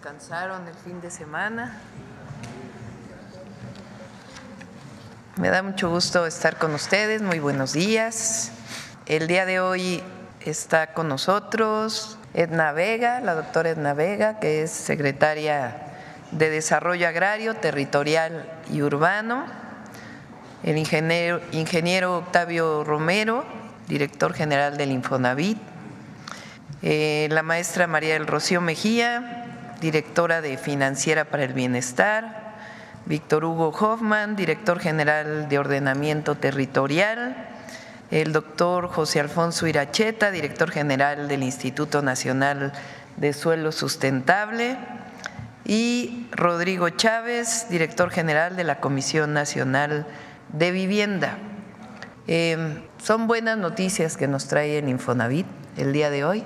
descansaron el fin de semana. Me da mucho gusto estar con ustedes, muy buenos días. El día de hoy está con nosotros Edna Vega, la doctora Edna Vega, que es secretaria de Desarrollo Agrario, Territorial y Urbano, el ingeniero Octavio Romero, director general del Infonavit, la maestra María del Rocío Mejía, directora de Financiera para el Bienestar, Víctor Hugo Hoffman, director general de Ordenamiento Territorial, el doctor José Alfonso Iracheta, director general del Instituto Nacional de Suelo Sustentable, y Rodrigo Chávez, director general de la Comisión Nacional de Vivienda. Son buenas noticias que nos trae el Infonavit el día de hoy.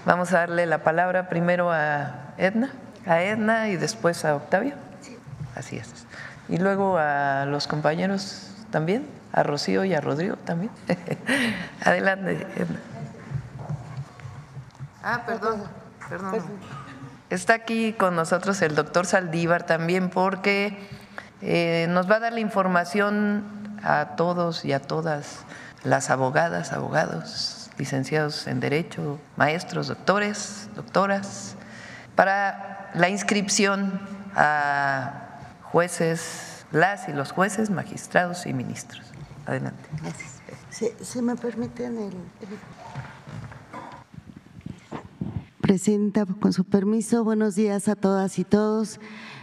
Vamos a darle la palabra primero a Edna y después a Octavio. Sí. Así es. Y luego a los compañeros también, a Rocío y a Rodrigo también. Adelante, Edna. Perdón. Está aquí con nosotros el doctor Saldívar también porque nos va a dar la información a todos y a todas las abogadas, abogados, licenciados en Derecho, maestros, doctores, doctoras, para la inscripción a jueces, las y los jueces, magistrados y ministros. Adelante. Gracias. Si me permiten Presidenta, con su permiso, buenos días a todas y todos.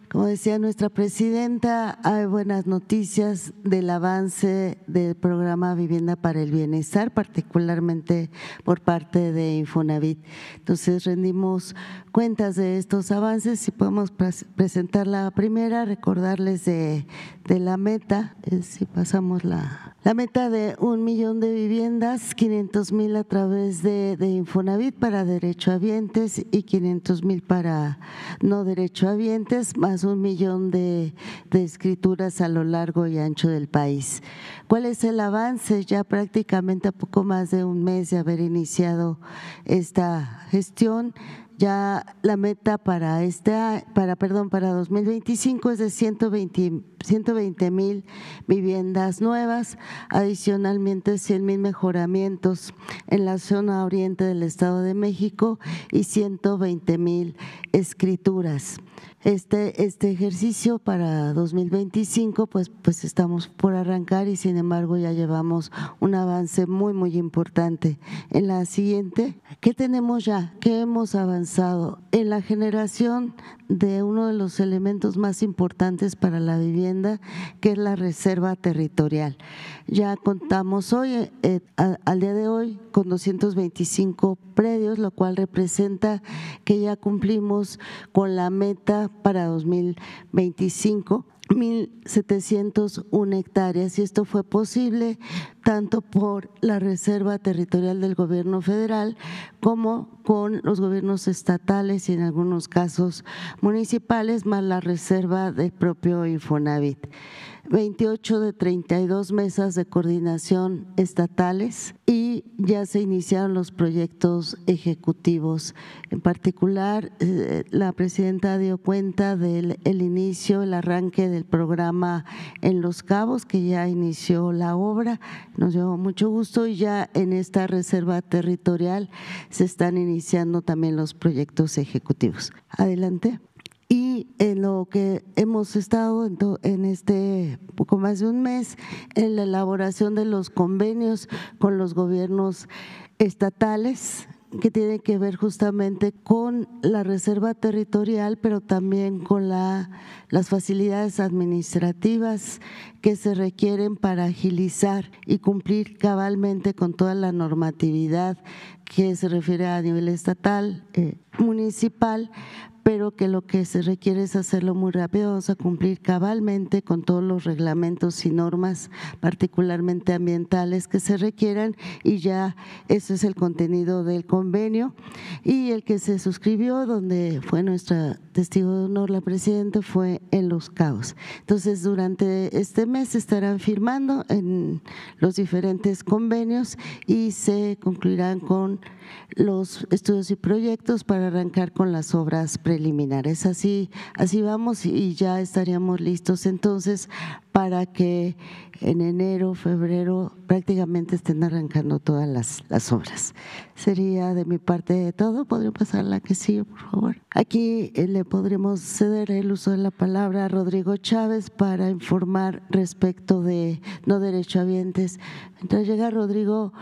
Como decía nuestra presidenta, hay buenas noticias del avance del programa Vivienda para el Bienestar, particularmente por parte de Infonavit. Entonces, rendimos cuentas de estos avances. Si podemos presentar la primera, recordarles de la meta, si pasamos la meta de 1 millón de viviendas, 500,000 a través de Infonavit para derechohabientes y 500,000 para no derechohabientes, más 1 millón de escrituras a lo largo y ancho del país. ¿Cuál es el avance? Ya prácticamente a poco más de un mes de haber iniciado esta gestión. Ya la meta para 2025 es de 120,000 viviendas nuevas, adicionalmente 100,000 mejoramientos en la zona oriente del Estado de México y 120,000 escrituras. Este ejercicio para 2025 pues estamos por arrancar y sin embargo ya llevamos un avance muy importante. En la siguiente, ¿qué tenemos ya? ¿Qué hemos avanzado? En la generación de uno de los elementos más importantes para la vivienda, que es la reserva territorial. Ya contamos hoy, al día de hoy, con 225 predios, lo cual representa que ya cumplimos con la meta para 2025. 1,701 hectáreas, y esto fue posible tanto por la Reserva Territorial del Gobierno Federal como con los gobiernos estatales y en algunos casos municipales, más la reserva del propio Infonavit. 28 de 32 mesas de coordinación estatales y ya se iniciaron los proyectos ejecutivos. En particular, la presidenta dio cuenta del inicio, el arranque del programa en Los Cabos, que ya inició la obra, nos dio mucho gusto, y ya en esta reserva territorial se están iniciando también los proyectos ejecutivos. Adelante. Y en lo que hemos estado en este poco más de un mes, en la elaboración de los convenios con los gobiernos estatales, que tiene que ver justamente con la reserva territorial, pero también con las facilidades administrativas que se requieren para agilizar y cumplir cabalmente con toda la normatividad que se refiere a nivel estatal, municipal, pero que lo que se requiere es hacerlo muy rápido. Vamos a cumplir cabalmente con todos los reglamentos y normas, particularmente ambientales, que se requieran, y ya eso es el contenido del convenio. Y el que se suscribió, donde fue nuestra testigo de honor la presidenta, fue en Los Cabos. Entonces, durante este mes se estarán firmando en los diferentes convenios y se concluirán con los estudios y proyectos para arrancar con las obras previstas. preliminares. Así vamos y ya estaríamos listos entonces para que en enero, febrero prácticamente estén arrancando todas las obras. Sería de mi parte todo. ¿Podría pasar la que sigue, por favor? Aquí le podremos ceder el uso de la palabra a Rodrigo Chávez para informar respecto de no derechohabientes. Mientras llega Rodrigo,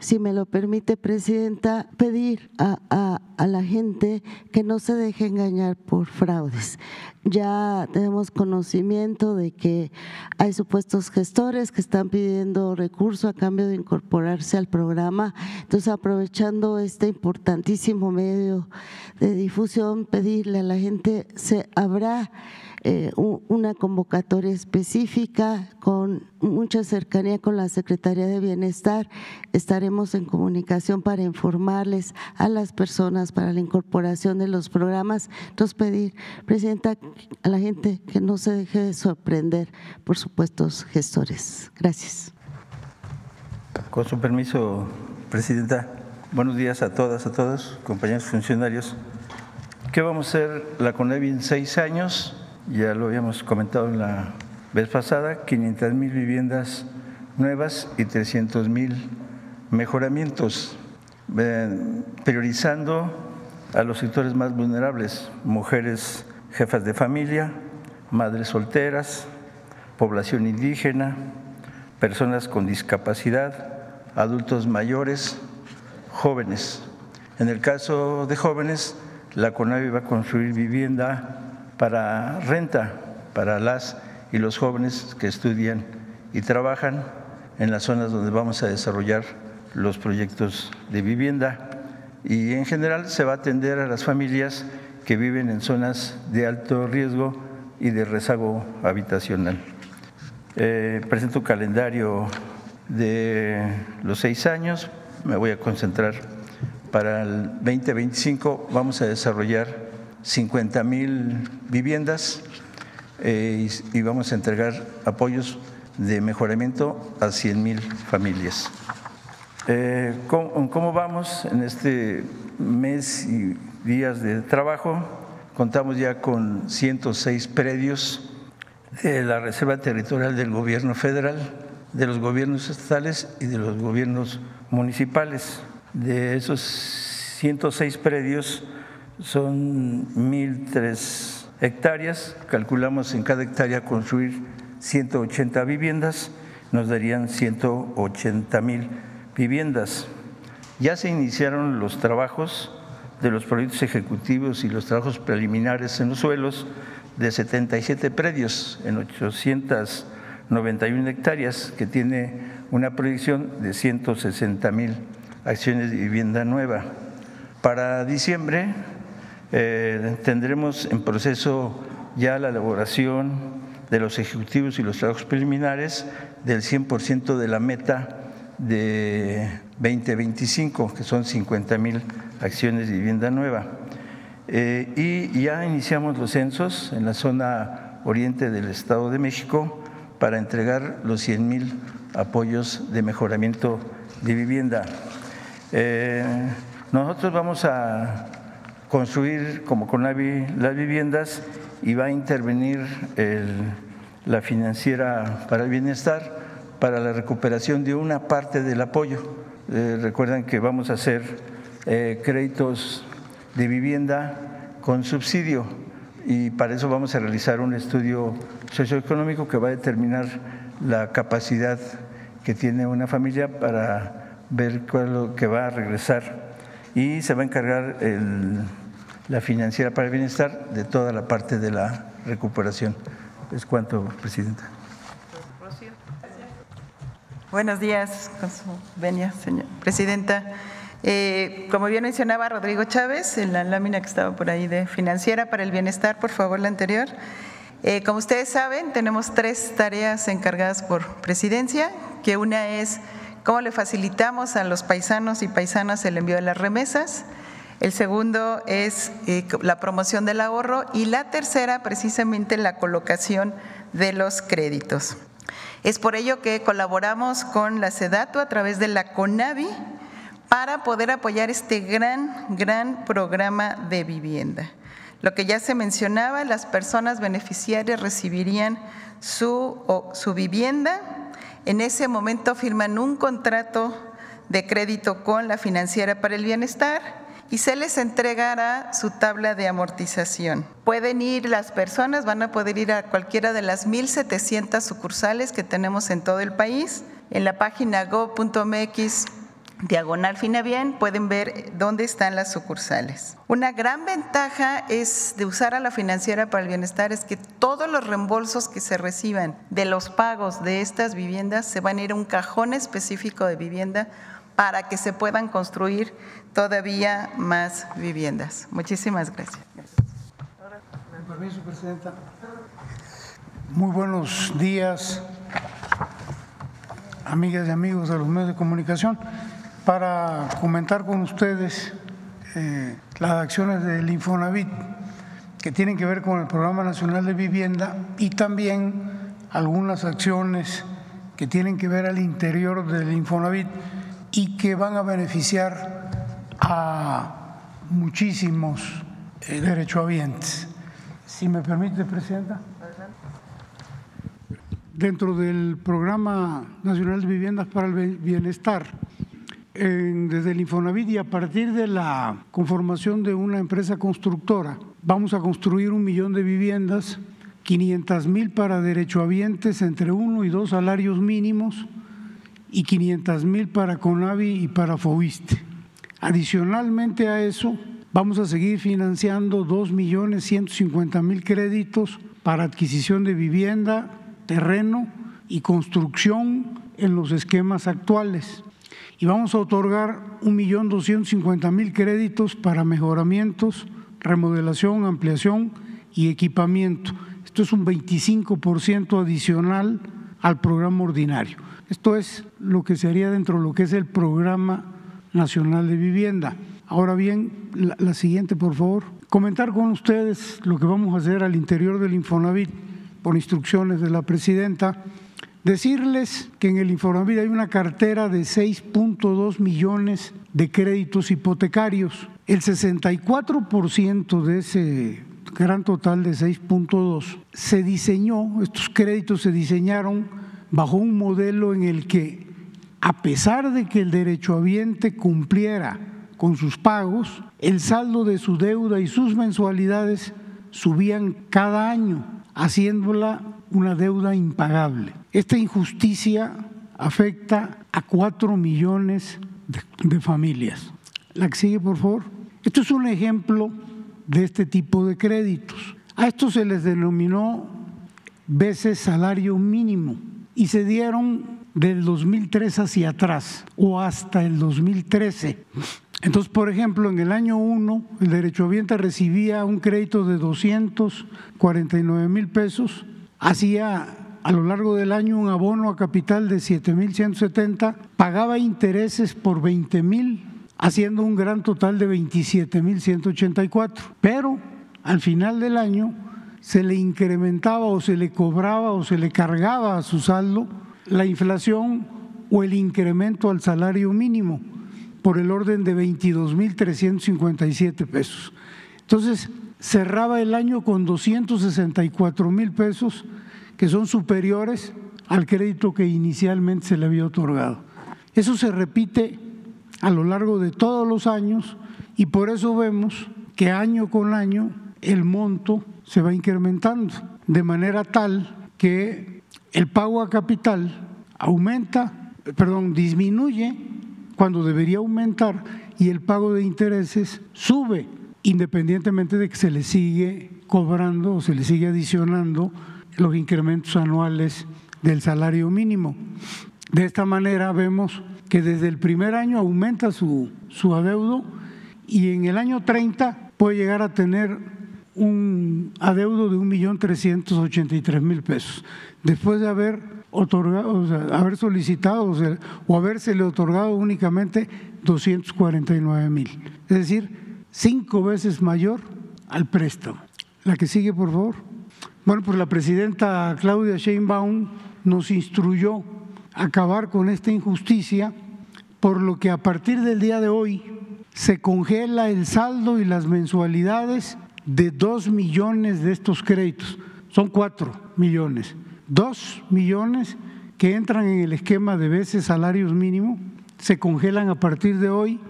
si me lo permite, Presidenta, pedir a la gente que no se deje engañar por fraudes. Ya tenemos conocimiento de que hay supuestos gestores que están pidiendo recurso a cambio de incorporarse al programa. Entonces, aprovechando este importantísimo medio de difusión, pedirle a la gente, habrá una convocatoria específica con mucha cercanía con la Secretaría de Bienestar. Estaremos en comunicación para informarles a las personas para la incorporación de los programas. Entonces, pedir, Presidenta, a la gente que no se deje sorprender por supuestos gestores. Gracias. Con su permiso, Presidenta. Buenos días a todas, a todos, compañeros funcionarios. ¿Qué vamos a hacer la CONAVI en 6 años? Ya lo habíamos comentado en la vez pasada, 500,000 viviendas nuevas y 300,000 mejoramientos, priorizando a los sectores más vulnerables, mujeres jefas de familia, madres solteras, población indígena, personas con discapacidad, adultos mayores, jóvenes. En el caso de jóvenes, la CONAVI va a construir vivienda para renta para las y los jóvenes que estudian y trabajan en las zonas donde vamos a desarrollar los proyectos de vivienda, y en general se va a atender a las familias que viven en zonas de alto riesgo y de rezago habitacional. Presento un calendario de los 6 años, me voy a concentrar. Para el 2025 vamos a desarrollar 50,000 viviendas y vamos a entregar apoyos de mejoramiento a 100,000 familias. ¿Cómo vamos en este mes y días de trabajo? Contamos ya con 106 predios de la Reserva Territorial del Gobierno Federal, de los gobiernos estatales y de los gobiernos municipales. De esos 106 predios son 1,003 hectáreas. Calculamos en cada hectárea construir 180 viviendas, nos darían 180,000 viviendas. Ya se iniciaron los trabajos de los proyectos ejecutivos y los trabajos preliminares en los suelos de 77 predios en 891 hectáreas, que tiene una proyección de 160,000 acciones de vivienda nueva. Para diciembre tendremos en proceso ya la elaboración de los ejecutivos y los trabajos preliminares del 100% de la meta de 2025, que son 50,000 acciones de vivienda nueva. Y ya iniciamos los censos en la zona oriente del Estado de México para entregar los 100,000 apoyos de mejoramiento de vivienda. Nosotros vamos a construir como CONAVI las viviendas y va a intervenir la financiera para el bienestar para la recuperación de una parte del apoyo. Recuerden que vamos a hacer créditos de vivienda con subsidio, y para eso vamos a realizar un estudio socioeconómico que va a determinar la capacidad que tiene una familia para ver cuál es lo que va a regresar, y se va a encargar la financiera para el bienestar de toda la parte de la recuperación. Es cuanto, Presidenta. Buenos días, con su venia, señora Presidenta. Como bien mencionaba Rodrigo Chávez, en la lámina que estaba por ahí de financiera para el bienestar, por favor, la anterior. Como ustedes saben, tenemos 3 tareas encargadas por Presidencia, que una es cómo le facilitamos a los paisanos y paisanas el envío de las remesas. El segundo es la promoción del ahorro, y la tercera precisamente la colocación de los créditos. Es por ello que colaboramos con la SEDATU a través de la CONAVI para poder apoyar este gran programa de vivienda. Lo que ya se mencionaba, las personas beneficiarias recibirían su vivienda. En ese momento firman un contrato de crédito con la Financiera para el Bienestar y se les entregará su tabla de amortización. Pueden ir las personas, van a poder ir a cualquiera de las 1,700 sucursales que tenemos en todo el país. En la página go.mx/Finabien pueden ver dónde están las sucursales. Una gran ventaja es de usar a la Financiera para el Bienestar es que todos los reembolsos que se reciban de los pagos de estas viviendas se van a ir a un cajón específico de vivienda para que se puedan construir todavía más viviendas. Muchísimas gracias. Con permiso, Presidenta. Muy buenos días, amigas y amigos de los medios de comunicación. Para comentar con ustedes las acciones del Infonavit que tienen que ver con el Programa Nacional de Vivienda y también algunas acciones que tienen que ver al interior del Infonavit y que van a beneficiar a muchísimos derechohabientes. Si me permite, Presidenta. Dentro del Programa Nacional de Viviendas para el Bienestar, desde el Infonavit y a partir de la conformación de una empresa constructora, vamos a construir 1 millón de viviendas, 500,000 para derechohabientes entre 1 y 2 salarios mínimos y 500,000 para CONAVI y para FOBISTE. Adicionalmente a eso, vamos a seguir financiando 2,150,000 créditos para adquisición de vivienda, terreno y construcción en los esquemas actuales. Y vamos a otorgar 1,250,000 créditos para mejoramientos, remodelación, ampliación y equipamiento. Esto es un 25% adicional al programa ordinario. Esto es lo que se haría dentro de lo que es el Programa Nacional de Vivienda. Ahora bien, la siguiente, por favor. Comentar con ustedes lo que vamos a hacer al interior del Infonavit por instrucciones de la Presidenta. Decirles que en el Infonavit hay una cartera de 6.2 millones de créditos hipotecarios. El 64% de ese gran total de 6.2 se diseñó, estos créditos se diseñaron bajo un modelo en el que, a pesar de que el derechohabiente cumpliera con sus pagos, el saldo de su deuda y sus mensualidades subían cada año, haciéndola una deuda impagable. Esta injusticia afecta a 4 millones de familias. La que sigue, por favor. Esto es un ejemplo de este tipo de créditos. A esto se les denominó veces salario mínimo y se dieron del 2003 hacia atrás o hasta el 2013. Entonces, por ejemplo, en el año 1, el derechohabiente recibía un crédito de 249,000 pesos, hacía a lo largo del año un abono a capital de 7,170, pagaba intereses por 20,000, haciendo un gran total de 27,184. Pero al final del año se le incrementaba o se le cobraba o se le cargaba a su saldo la inflación o el incremento al salario mínimo por el orden de 22,357 pesos. Entonces, cerraba el año con 264,000 pesos que son superiores al crédito que inicialmente se le había otorgado. Eso se repite a lo largo de todos los años y por eso vemos que año con año el monto se va incrementando, de manera tal que el pago a capital disminuye cuando debería aumentar y el pago de intereses sube, independientemente de que se le sigue cobrando o se le sigue adicionando los incrementos anuales del salario mínimo. De esta manera vemos que desde el primer año aumenta su adeudo y en el año 30 puede llegar a tener un adeudo de 1,383,000 pesos, después de haber otorgado, haber solicitado o habérsele otorgado únicamente 249,000, es decir, 5 veces mayor al préstamo. La que sigue, por favor. Bueno, pues la presidenta Claudia Sheinbaum nos instruyó a acabar con esta injusticia, por lo que a partir del día de hoy se congela el saldo y las mensualidades de 2 millones de estos créditos, son 4 millones, 2 millones que entran en el esquema de veces salarios mínimos, se congelan a partir de hoy.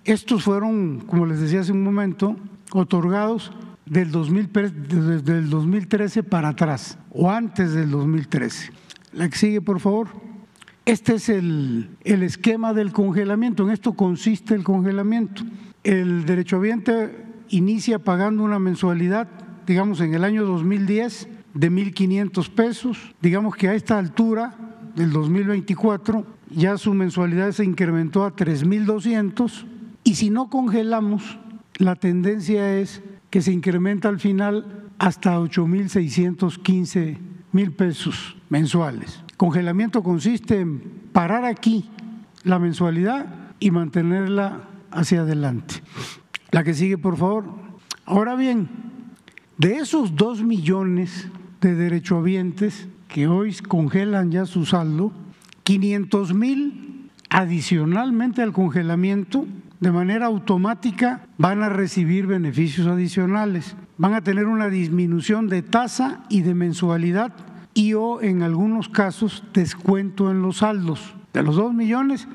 Estos fueron, como les decía hace un momento, otorgados desde el 2013 para atrás o antes del 2013. La que sigue, por favor. Este es el esquema del congelamiento. En esto consiste el congelamiento. El derechohabiente inicia pagando una mensualidad, digamos en el año 2010, de 1.500 pesos. Digamos que a esta altura del 2024 ya su mensualidad se incrementó a 3.200 y si no congelamos, la tendencia es que se incrementa al final hasta 8.615 pesos mensuales. Congelamiento consiste en parar aquí la mensualidad y mantenerla hacia adelante. La que sigue, por favor. Ahora bien, de esos 2 millones de derechohabientes que hoy congelan ya su saldo, 500,000 adicionalmente al congelamiento, de manera automática van a recibir beneficios adicionales, van a tener una disminución de tasa y de mensualidad y o en algunos casos descuento en los saldos. De los 2 millones,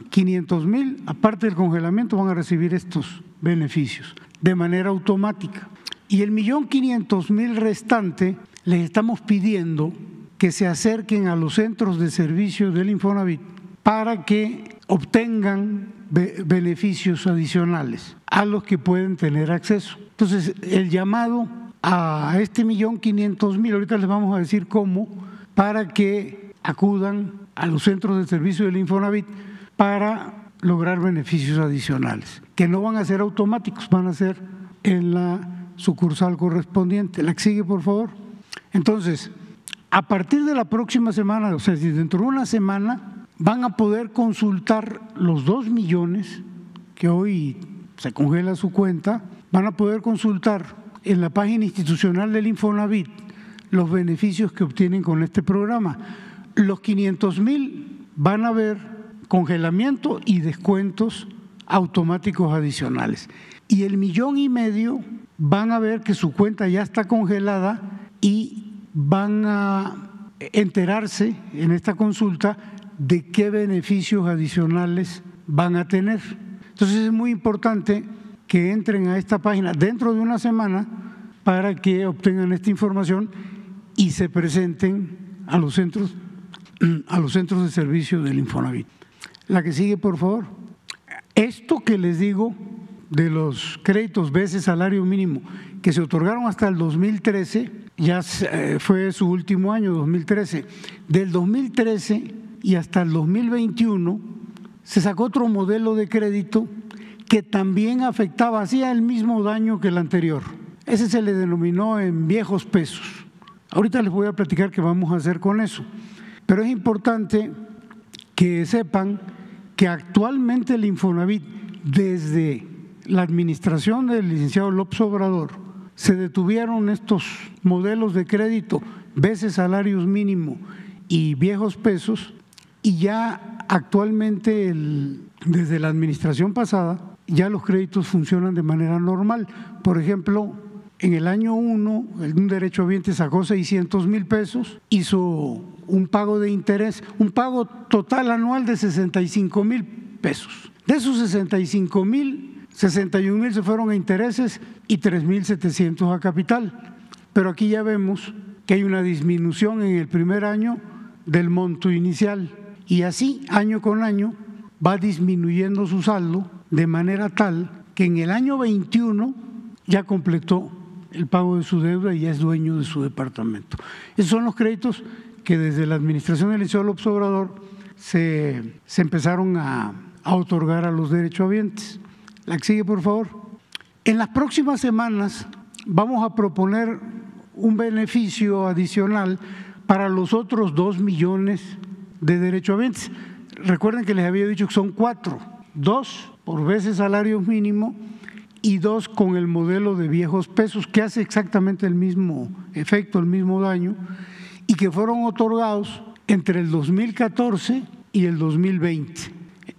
500,000, aparte del congelamiento, van a recibir estos beneficios de manera automática. Y el 1.500.000 restante les estamos pidiendo que se acerquen a los centros de servicio del Infonavit para que obtengan beneficios adicionales a los que pueden tener acceso. Entonces, el llamado a este 1.500.000, ahorita les vamos a decir cómo, para que acudan a los centros de servicio del Infonavit para lograr beneficios adicionales, que no van a ser automáticos, van a ser en la sucursal correspondiente. La que sigue, por favor. Entonces, a partir de la próxima semana, o sea, si dentro de una semana, van a poder consultar los 2 millones que hoy se congela su cuenta, van a poder consultar en la página institucional del Infonavit los beneficios que obtienen con este programa. Los 500,000 van a ver congelamiento y descuentos automáticos adicionales. Y el 1,5 millones van a ver que su cuenta ya está congelada y van a enterarse en esta consulta de qué beneficios adicionales van a tener. Entonces es muy importante que entren a esta página dentro de una semana para que obtengan esta información y se presenten a los centros de servicio del Infonavit. La que sigue, por favor. Esto que les digo de los créditos veces salario mínimo que se otorgaron hasta el 2013, ya fue su último año, 2013. Del 2013 y hasta el 2021 se sacó otro modelo de crédito que también afectaba, hacía el mismo daño que el anterior. Ese se le denominó en viejos pesos. Ahorita les voy a platicar qué vamos a hacer con eso. Pero es importante que sepan que actualmente el Infonavit, desde la administración del licenciado López Obrador, se detuvieron estos modelos de crédito, veces salarios mínimo y viejos pesos, y ya actualmente, desde la administración pasada, ya los créditos funcionan de manera normal. Por ejemplo, en el año 1, un derechohabiente sacó 600,000 pesos, hizo un pago de interés, un pago total anual de 65,000 pesos. De esos 65,000, 61,000 se fueron a intereses y 3,700 a capital. Pero aquí ya vemos que hay una disminución en el primer año del monto inicial y así año con año va disminuyendo su saldo de manera tal que en el año 21 ya completó el pago de su deuda y ya es dueño de su departamento. Esos son los créditos que desde la administración del licenciado López Obrador se empezaron a otorgar a los derechohabientes. La que sigue, por favor. En las próximas semanas vamos a proponer un beneficio adicional para los otros 2 millones de derechohabientes. Recuerden que les había dicho que son 4, 2 por veces salario mínimo y 2 con el modelo de viejos pesos, que hace exactamente el mismo efecto, el mismo daño, y que fueron otorgados entre el 2014 y el 2020.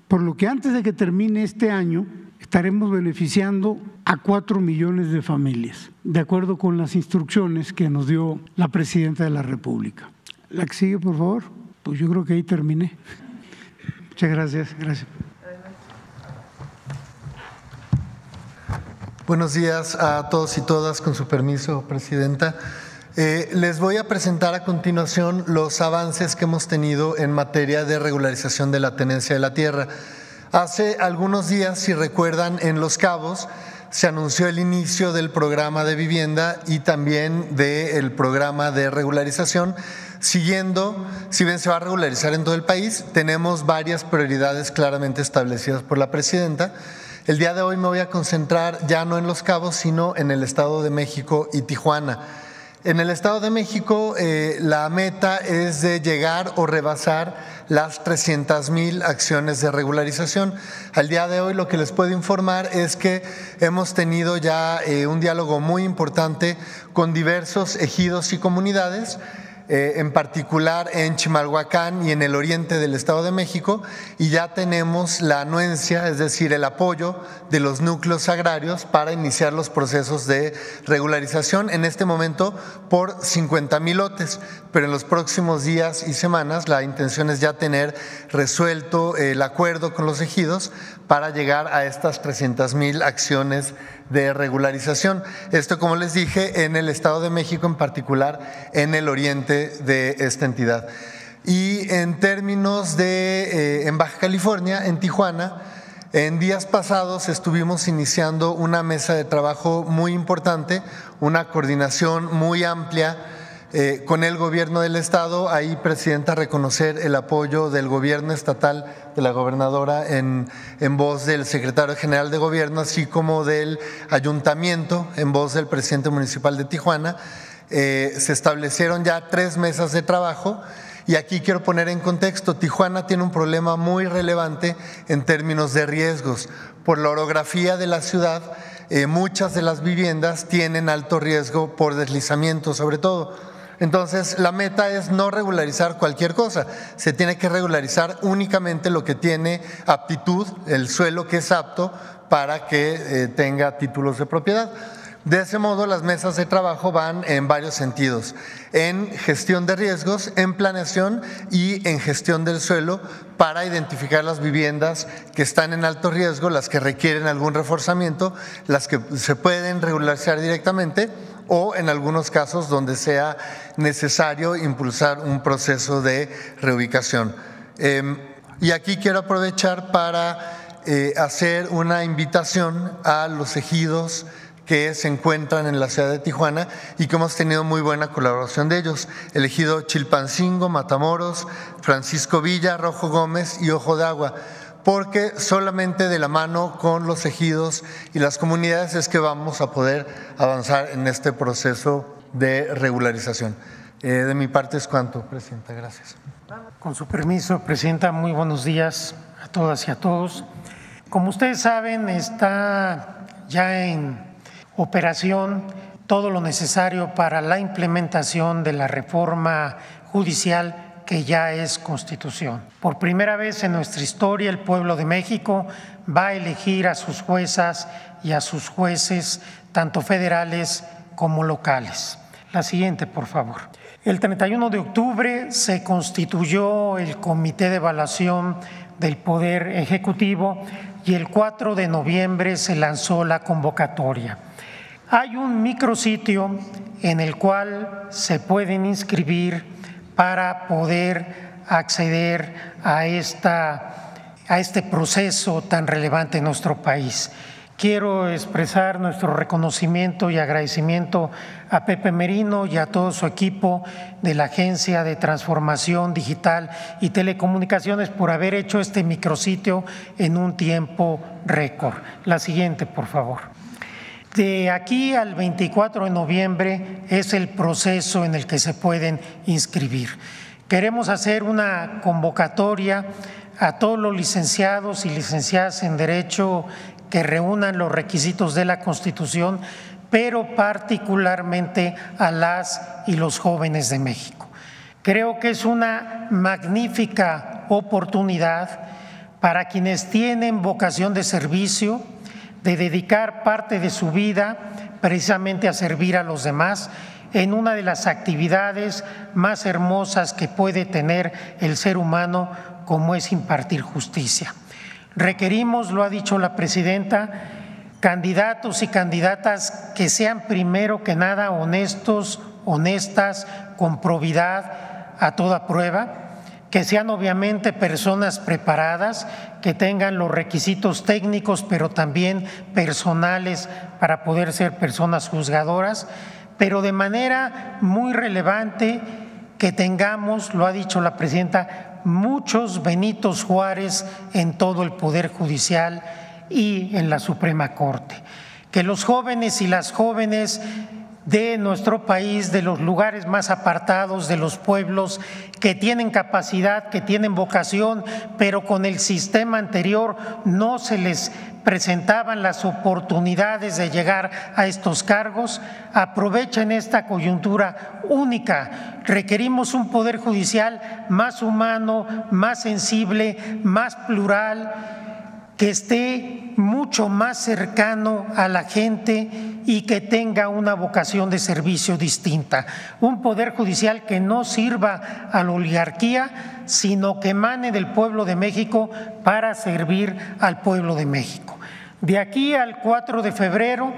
Por lo que antes de que termine este año, estaremos beneficiando a 4 millones de familias, de acuerdo con las instrucciones que nos dio la Presidenta de la República. La que sigue, por favor. Pues yo creo que ahí terminé. Muchas gracias. Gracias. Buenos días a todos y todas, con su permiso, Presidenta. Les voy a presentar a continuación los avances que hemos tenido en materia de regularización de la tenencia de la tierra. Hace algunos días, si recuerdan, en Los Cabos se anunció el inicio del programa de vivienda y también del programa de regularización. Siguiendo, si bien se va a regularizar en todo el país, tenemos varias prioridades claramente establecidas por la Presidenta. El día de hoy me voy a concentrar ya no en Los Cabos, sino en el Estado de México y Tijuana. En el Estado de México la meta es de llegar o rebasar las 300,000 acciones de regularización. Al día de hoy lo que les puedo informar es que hemos tenido ya un diálogo muy importante con diversos ejidos y comunidades, en particular en Chimalhuacán y en el oriente del Estado de México, y ya tenemos la anuencia, es decir, el apoyo de los núcleos agrarios para iniciar los procesos de regularización, en este momento por 50,000 lotes, pero en los próximos días y semanas la intención es ya tener resuelto el acuerdo con los ejidos para llegar a estas 300,000 acciones de regularización. Esto, como les dije, en el Estado de México, en particular en el oriente de esta entidad. Y en términos de en Baja California, en Tijuana, en días pasados estuvimos iniciando una mesa de trabajo muy importante, una coordinación muy amplia con el gobierno del estado. Ahí, Presidenta, reconocer el apoyo del gobierno estatal, de la gobernadora en voz del secretario general de gobierno, así como del ayuntamiento en voz del presidente municipal de Tijuana. Se establecieron ya 3 mesas de trabajo. Y aquí quiero poner en contexto, Tijuana tiene un problema muy relevante en términos de riesgos. Por la orografía de la ciudad, muchas de las viviendas tienen alto riesgo por deslizamiento, sobre todo. Entonces, la meta es no regularizar cualquier cosa, se tiene que regularizar únicamente lo que tiene aptitud, el suelo que es apto para que tenga títulos de propiedad. De ese modo, las mesas de trabajo van en varios sentidos: en gestión de riesgos, en planeación y en gestión del suelo, para identificar las viviendas que están en alto riesgo, las que requieren algún reforzamiento, las que se pueden regularizar directamente, o en algunos casos donde sea necesario impulsar un proceso de reubicación. Y aquí quiero aprovechar para hacer una invitación a los ejidos que se encuentran en la ciudad de Tijuana y que hemos tenido muy buena colaboración de ellos: el ejido Chilpancingo, Matamoros, Francisco Villa, Rojo Gómez y Ojo de Agua, porque solamente de la mano con los ejidos y las comunidades es que vamos a poder avanzar en este proceso de regularización. De mi parte es cuanto, Presidenta. Gracias. Con su permiso, Presidenta, muy buenos días a todas y a todos. Como ustedes saben, está ya en operación todo lo necesario para la implementación de la reforma judicial que ya es Constitución. Por primera vez en nuestra historia, el pueblo de México va a elegir a sus juezas y a sus jueces, tanto federales como locales. La siguiente, por favor. El 31 de octubre se constituyó el Comité de Evaluación del Poder Ejecutivo y el 4 de noviembre se lanzó la convocatoria. Hay un micrositio en el cual se pueden inscribir para poder acceder a este proceso tan relevante en nuestro país. Quiero expresar nuestro reconocimiento y agradecimiento a Pepe Merino y a todo su equipo de la Agencia de Transformación Digital y Telecomunicaciones por haber hecho este micrositio en un tiempo récord. La siguiente, por favor. De aquí al 24 de noviembre es el proceso en el que se pueden inscribir. Queremos hacer una convocatoria a todos los licenciados y licenciadas en Derecho que reúnan los requisitos de la Constitución, pero particularmente a las y los jóvenes de México. Creo que es una magnífica oportunidad para quienes tienen vocación de servicio, de dedicar parte de su vida precisamente a servir a los demás en una de las actividades más hermosas que puede tener el ser humano, como es impartir justicia. Requerimos, lo ha dicho la presidenta, candidatos y candidatas que sean primero que nada honestos, honestas, con probidad a toda prueba, que sean obviamente personas preparadas, que tengan los requisitos técnicos, pero también personales para poder ser personas juzgadoras, pero de manera muy relevante que tengamos, lo ha dicho la presidenta, muchos Benitos Juárez en todo el Poder Judicial y en la Suprema Corte. Que los jóvenes y las jóvenes de nuestro país, de los lugares más apartados, de los pueblos que tienen capacidad, que tienen vocación, pero con el sistema anterior no se les presentaban las oportunidades de llegar a estos cargos, aprovechen esta coyuntura única. Requerimos un Poder Judicial más humano, más sensible, más plural, que esté mucho más cercano a la gente y que tenga una vocación de servicio distinta. Un Poder Judicial que no sirva a la oligarquía, sino que emane del pueblo de México para servir al pueblo de México. De aquí al 4 de febrero,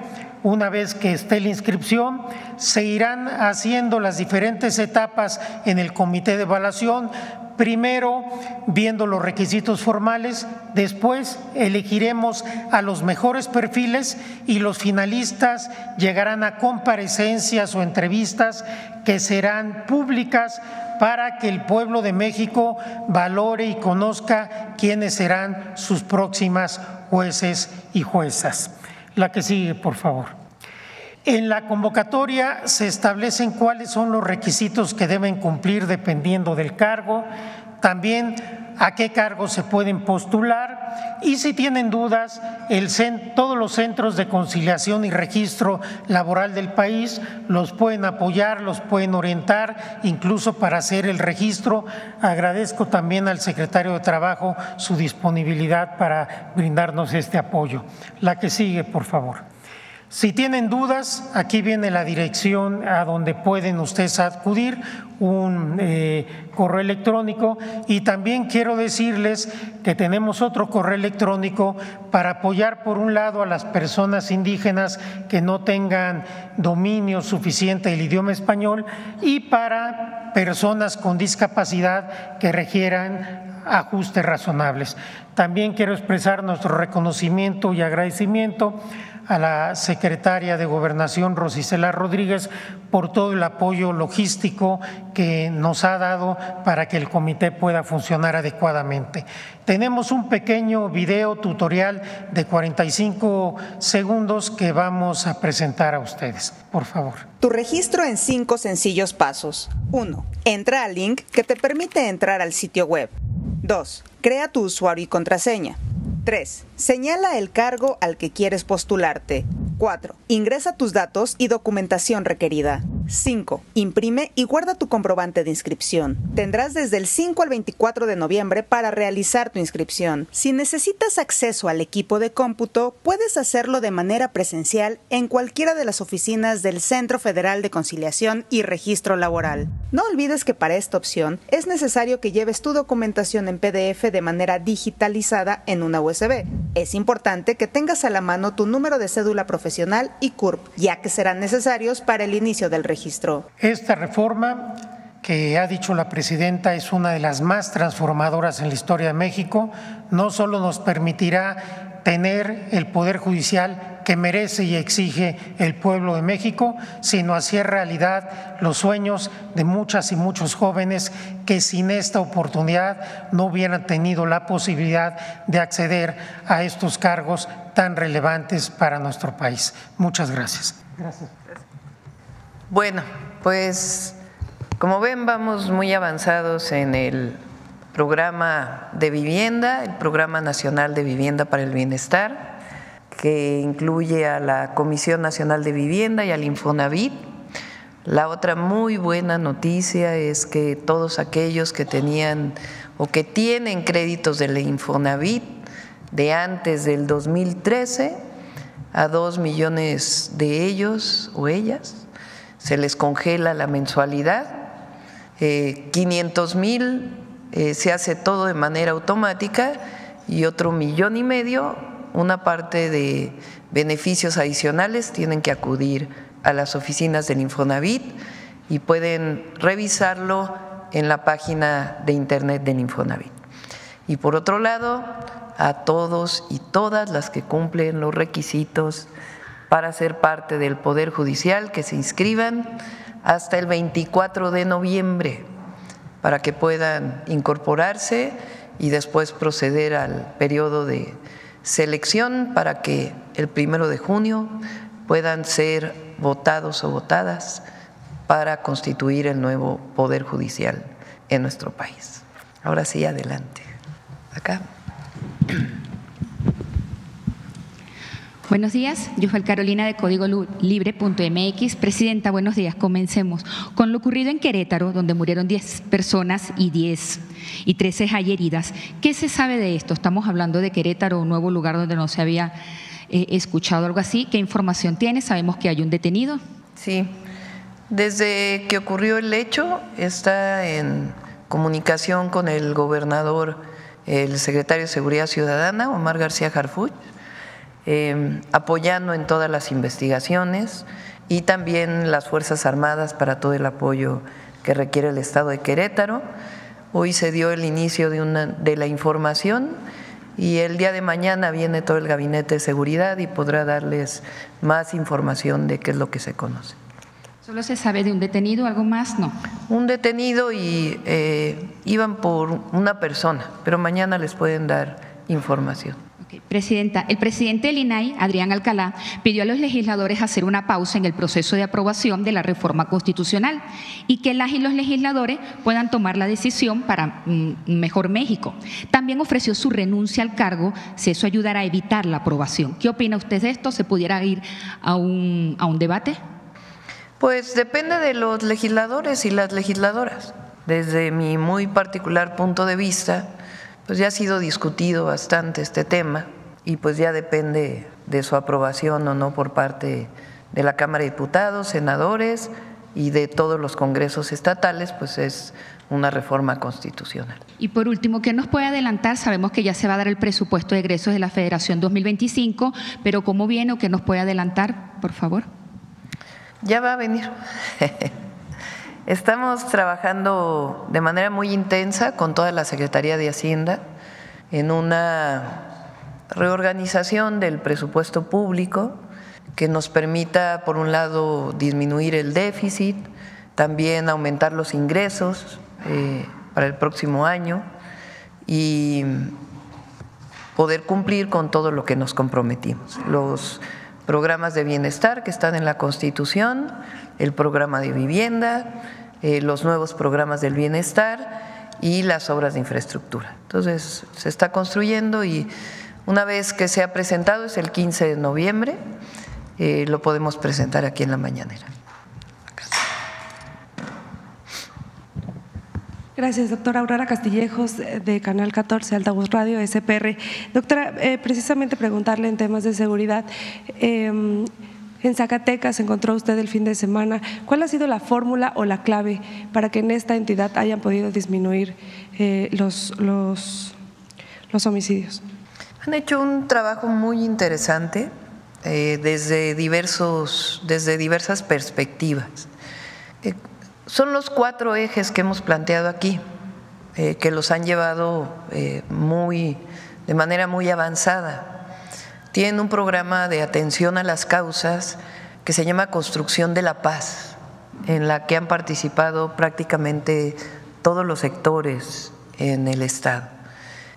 una vez que esté la inscripción, se irán haciendo las diferentes etapas en el comité de evaluación. Primero, viendo los requisitos formales, después elegiremos a los mejores perfiles y los finalistas llegarán a comparecencias o entrevistas que serán públicas para que el pueblo de México valore y conozca quiénes serán sus próximas jueces y juezas. La que sigue, por favor. En la convocatoria se establecen cuáles son los requisitos que deben cumplir dependiendo del cargo, también a qué cargos se pueden postular y si tienen dudas, todos los centros de conciliación y registro laboral del país los pueden apoyar, los pueden orientar, incluso para hacer el registro. Agradezco también al secretario de Trabajo su disponibilidad para brindarnos este apoyo. La que sigue, por favor. Si tienen dudas, aquí viene la dirección a donde pueden ustedes acudir, un correo electrónico, y también quiero decirles que tenemos otro correo electrónico para apoyar por un lado a las personas indígenas que no tengan dominio suficiente del idioma español y para personas con discapacidad que requieran ajustes razonables. También quiero expresar nuestro reconocimiento y agradecimiento a la secretaria de Gobernación, Rosicela Rodríguez, por todo el apoyo logístico que nos ha dado para que el comité pueda funcionar adecuadamente. Tenemos un pequeño video tutorial de 45 segundos que vamos a presentar a ustedes. Por favor. Tu registro en 5 sencillos pasos. 1. Entra al link que te permite entrar al sitio web. 2. Crea tu usuario y contraseña. 3. Señala el cargo al que quieres postularte. 4. Ingresa tus datos y documentación requerida. 5. Imprime y guarda tu comprobante de inscripción. Tendrás desde el 5 al 24 de noviembre para realizar tu inscripción. Si necesitas acceso al equipo de cómputo, puedes hacerlo de manera presencial en cualquiera de las oficinas del Centro Federal de Conciliación y Registro Laboral. No olvides que para esta opción es necesario que lleves tu documentación en PDF de manera digitalizada en una USB. Es importante que tengas a la mano tu número de cédula profesional y CURP, ya que serán necesarios para el inicio del registro. Esta reforma que ha dicho la presidenta es una de las más transformadoras en la historia de México. No solo nos permitirá tener el Poder Judicial que merece y exige el pueblo de México, sino hacer realidad los sueños de muchas y muchos jóvenes que sin esta oportunidad no hubieran tenido la posibilidad de acceder a estos cargos tan relevantes para nuestro país. Muchas gracias. Gracias. Bueno, pues como ven, vamos muy avanzados en el programa de vivienda, el Programa Nacional de Vivienda para el Bienestar, que incluye a la Comisión Nacional de Vivienda y al Infonavit. La otra muy buena noticia es que todos aquellos que tenían o que tienen créditos del Infonavit de antes del 2013 A 2 millones de ellos o ellas se les congela la mensualidad. 500,000 se hace todo de manera automática y otro 1,5 millones, una parte de beneficios adicionales, tienen que acudir a las oficinas del Infonavit y pueden revisarlo en la página de internet del Infonavit. Y por otro lado, a todos y todas las que cumplen los requisitos para ser parte del Poder Judicial, que se inscriban hasta el 24 de noviembre para que puedan incorporarse y después proceder al periodo de selección para que el 1 de junio puedan ser votados o votadas para constituir el nuevo Poder Judicial en nuestro país. Ahora sí, adelante. Acá. Buenos días, Yufel Carolina de Código Libre.mx. Presidenta, buenos días. Comencemos con lo ocurrido en Querétaro, donde murieron 10 personas y 13 hay heridas. ¿Qué se sabe de esto? Estamos hablando de Querétaro, un nuevo lugar donde no se había escuchado algo así. ¿Qué información tiene? Sabemos que hay un detenido. Sí, desde que ocurrió el hecho está en comunicación con el gobernador, el secretario de Seguridad Ciudadana, Omar García Harfuch, apoyando en todas las investigaciones y también las Fuerzas Armadas para todo el apoyo que requiere el Estado de Querétaro. Hoy se dio el inicio de la información y el día de mañana viene todo el Gabinete de Seguridad y podrá darles más información de qué es lo que se conoce. ¿Solo se sabe de un detenido? ¿Algo más? No. Un detenido y iban por una persona, pero mañana les pueden dar información. Okay. Presidenta, el presidente del INAI, Adrián Alcalá, pidió a los legisladores hacer una pausa en el proceso de aprobación de la reforma constitucional y que las y los legisladores puedan tomar la decisión para un mejor México. También ofreció su renuncia al cargo si eso ayudara a evitar la aprobación. ¿Qué opina usted de esto? ¿Se pudiera ir a un debate? Pues depende de los legisladores y las legisladoras. Desde mi muy particular punto de vista, pues ya ha sido discutido bastante este tema y pues ya depende de su aprobación o no por parte de la Cámara de Diputados, senadores y de todos los congresos estatales, pues es una reforma constitucional. Y por último, ¿qué nos puede adelantar? Sabemos que ya se va a dar el presupuesto de egresos de la Federación 2025, pero ¿cómo viene o qué nos puede adelantar, por favor? Ya va a venir. Estamos trabajando de manera muy intensa con toda la Secretaría de Hacienda en una reorganización del presupuesto público que nos permita, por un lado, disminuir el déficit, también aumentar los ingresos para el próximo año y poder cumplir con todo lo que nos comprometimos. Los programas de bienestar que están en la Constitución, el programa de vivienda, los nuevos programas del bienestar y las obras de infraestructura. Entonces, se está construyendo y una vez que sea presentado, es el 15 de noviembre, lo podemos presentar aquí en la mañanera. Gracias, doctora Aurora Castillejos, de Canal 14, Altavoz Radio, SPR. Doctora, precisamente preguntarle en temas de seguridad, en Zacatecas encontró usted el fin de semana, ¿cuál ha sido la fórmula o la clave para que en esta entidad hayan podido disminuir los homicidios? Han hecho un trabajo muy interesante desde diversas perspectivas. Son los 4 ejes que hemos planteado aquí, que los han llevado de manera muy avanzada. Tienen un programa de atención a las causas que se llama Construcción de la Paz, en la que han participado prácticamente todos los sectores en el Estado.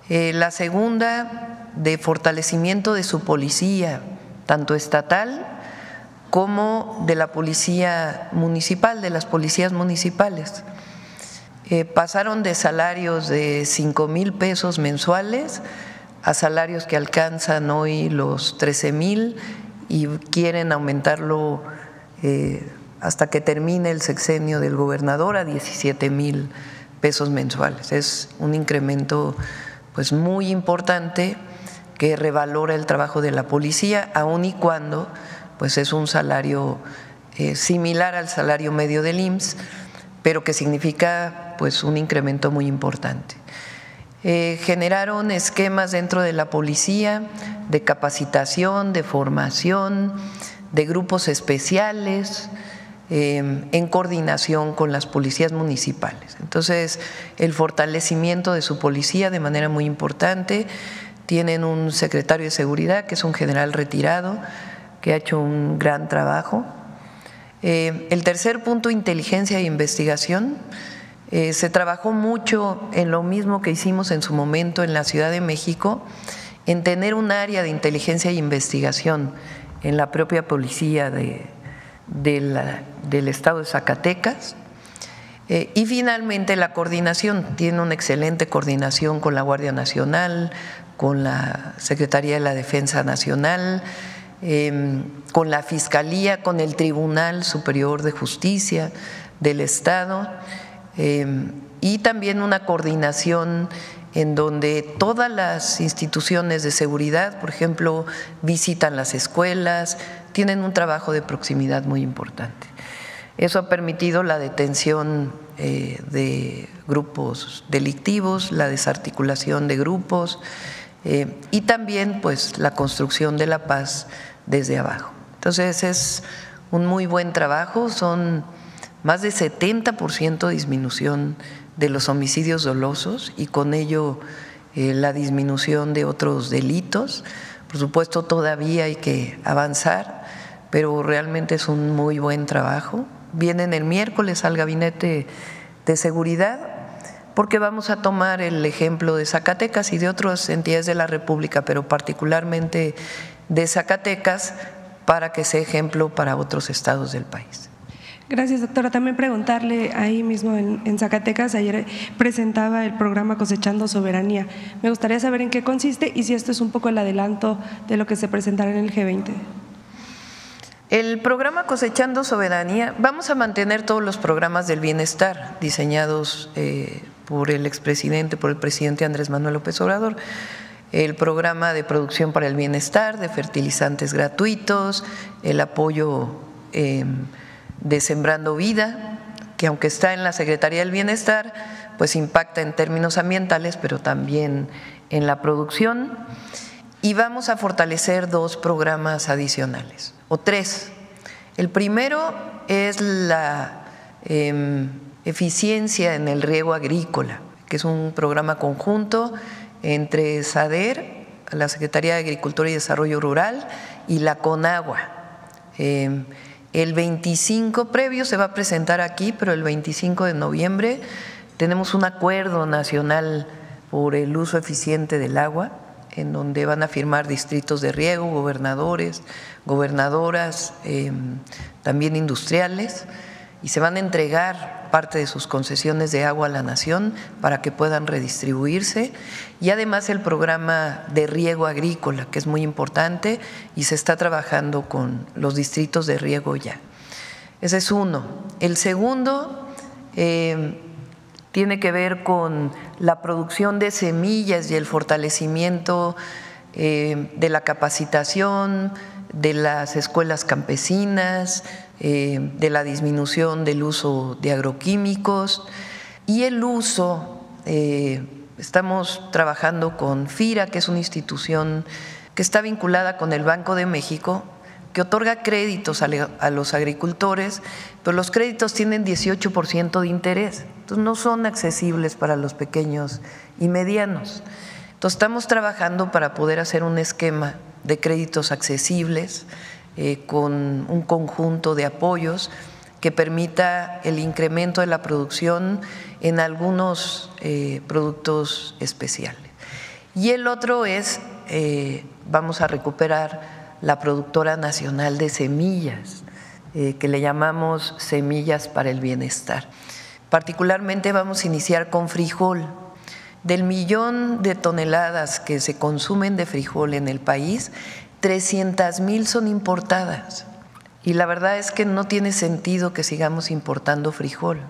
La segunda, de fortalecimiento de su policía, tanto estatal como de la policía municipal, de las policías municipales. Pasaron de salarios de 5,000 pesos mensuales a salarios que alcanzan hoy los 13,000 y quieren aumentarlo hasta que termine el sexenio del gobernador a 17,000 pesos mensuales. Es un incremento pues muy importante que revalora el trabajo de la policía, aun y cuando pues es un salario similar al salario medio del IMSS, pero que significa pues un incremento muy importante. Generaron esquemas dentro de la policía de capacitación, de formación, de grupos especiales, en coordinación con las policías municipales. Entonces, el fortalecimiento de su policía de manera muy importante. Tienen un secretario de seguridad que es un general retirado que ha hecho un gran trabajo. El tercer punto, inteligencia e investigación. Se trabajó mucho en lo mismo que hicimos en su momento en la Ciudad de México, en tener un área de inteligencia e investigación en la propia policía del estado de Zacatecas. Y finalmente la coordinación, tiene una excelente coordinación con la Guardia Nacional, con la Secretaría de la Defensa Nacional, con la Fiscalía, con el Tribunal Superior de Justicia del Estado, y también una coordinación en donde todas las instituciones de seguridad, por ejemplo, visitan las escuelas, tienen un trabajo de proximidad muy importante. Eso ha permitido la detención de grupos delictivos, la desarticulación de grupos y también pues la construcción de la paz desde abajo. Entonces es un muy buen trabajo, son más de 70% disminución de los homicidios dolosos y con ello la disminución de otros delitos. Por supuesto todavía hay que avanzar, pero realmente es un muy buen trabajo. Vienen el miércoles al Gabinete de Seguridad porque vamos a tomar el ejemplo de Zacatecas y de otras entidades de la República, pero particularmente de Zacatecas, para que sea ejemplo para otros estados del país. Gracias, doctora. También preguntarle ahí mismo en Zacatecas, ayer presentaba el programa Cosechando Soberanía. Me gustaría saber en qué consiste y si esto es un poco el adelanto de lo que se presentará en el G20. El programa Cosechando Soberanía, vamos a mantener todos los programas del bienestar diseñados por el expresidente, por el presidente Andrés Manuel López Obrador. El programa de producción para el bienestar, de fertilizantes gratuitos, el apoyo de Sembrando Vida, que aunque está en la Secretaría del Bienestar, pues impacta en términos ambientales, pero también en la producción. Y vamos a fortalecer 2 programas adicionales, o 3. El primero es la eficiencia en el riego agrícola, que es un programa conjunto entre SADER, la Secretaría de Agricultura y Desarrollo Rural, y la CONAGUA. El 25 previo se va a presentar aquí, pero el 25 de noviembre tenemos un acuerdo nacional por el uso eficiente del agua, en donde van a firmar distritos de riego, gobernadores, gobernadoras, también industriales, y se van a entregar parte de sus concesiones de agua a la nación para que puedan redistribuirse, y además el programa de riego agrícola, que es muy importante y se está trabajando con los distritos de riego ya. Ese es uno. El segundo tiene que ver con la producción de semillas y el fortalecimiento de la capacitación, de las escuelas campesinas, de la disminución del uso de agroquímicos y el uso, estamos trabajando con FIRA, que es una institución que está vinculada con el Banco de México, que otorga créditos a los agricultores, pero los créditos tienen 18% de interés, entonces no son accesibles para los pequeños y medianos. Entonces estamos trabajando para poder hacer un esquema de créditos accesibles con un conjunto de apoyos que permita el incremento de la producción en algunos productos especiales. Y el otro es, vamos a recuperar la productora nacional de semillas, que le llamamos Semillas para el Bienestar. Particularmente vamos a iniciar con frijol. Del 1.000.000 de toneladas que se consumen de frijol en el país, 300,000 son importadas. Y la verdad es que no tiene sentido que sigamos importando frijol.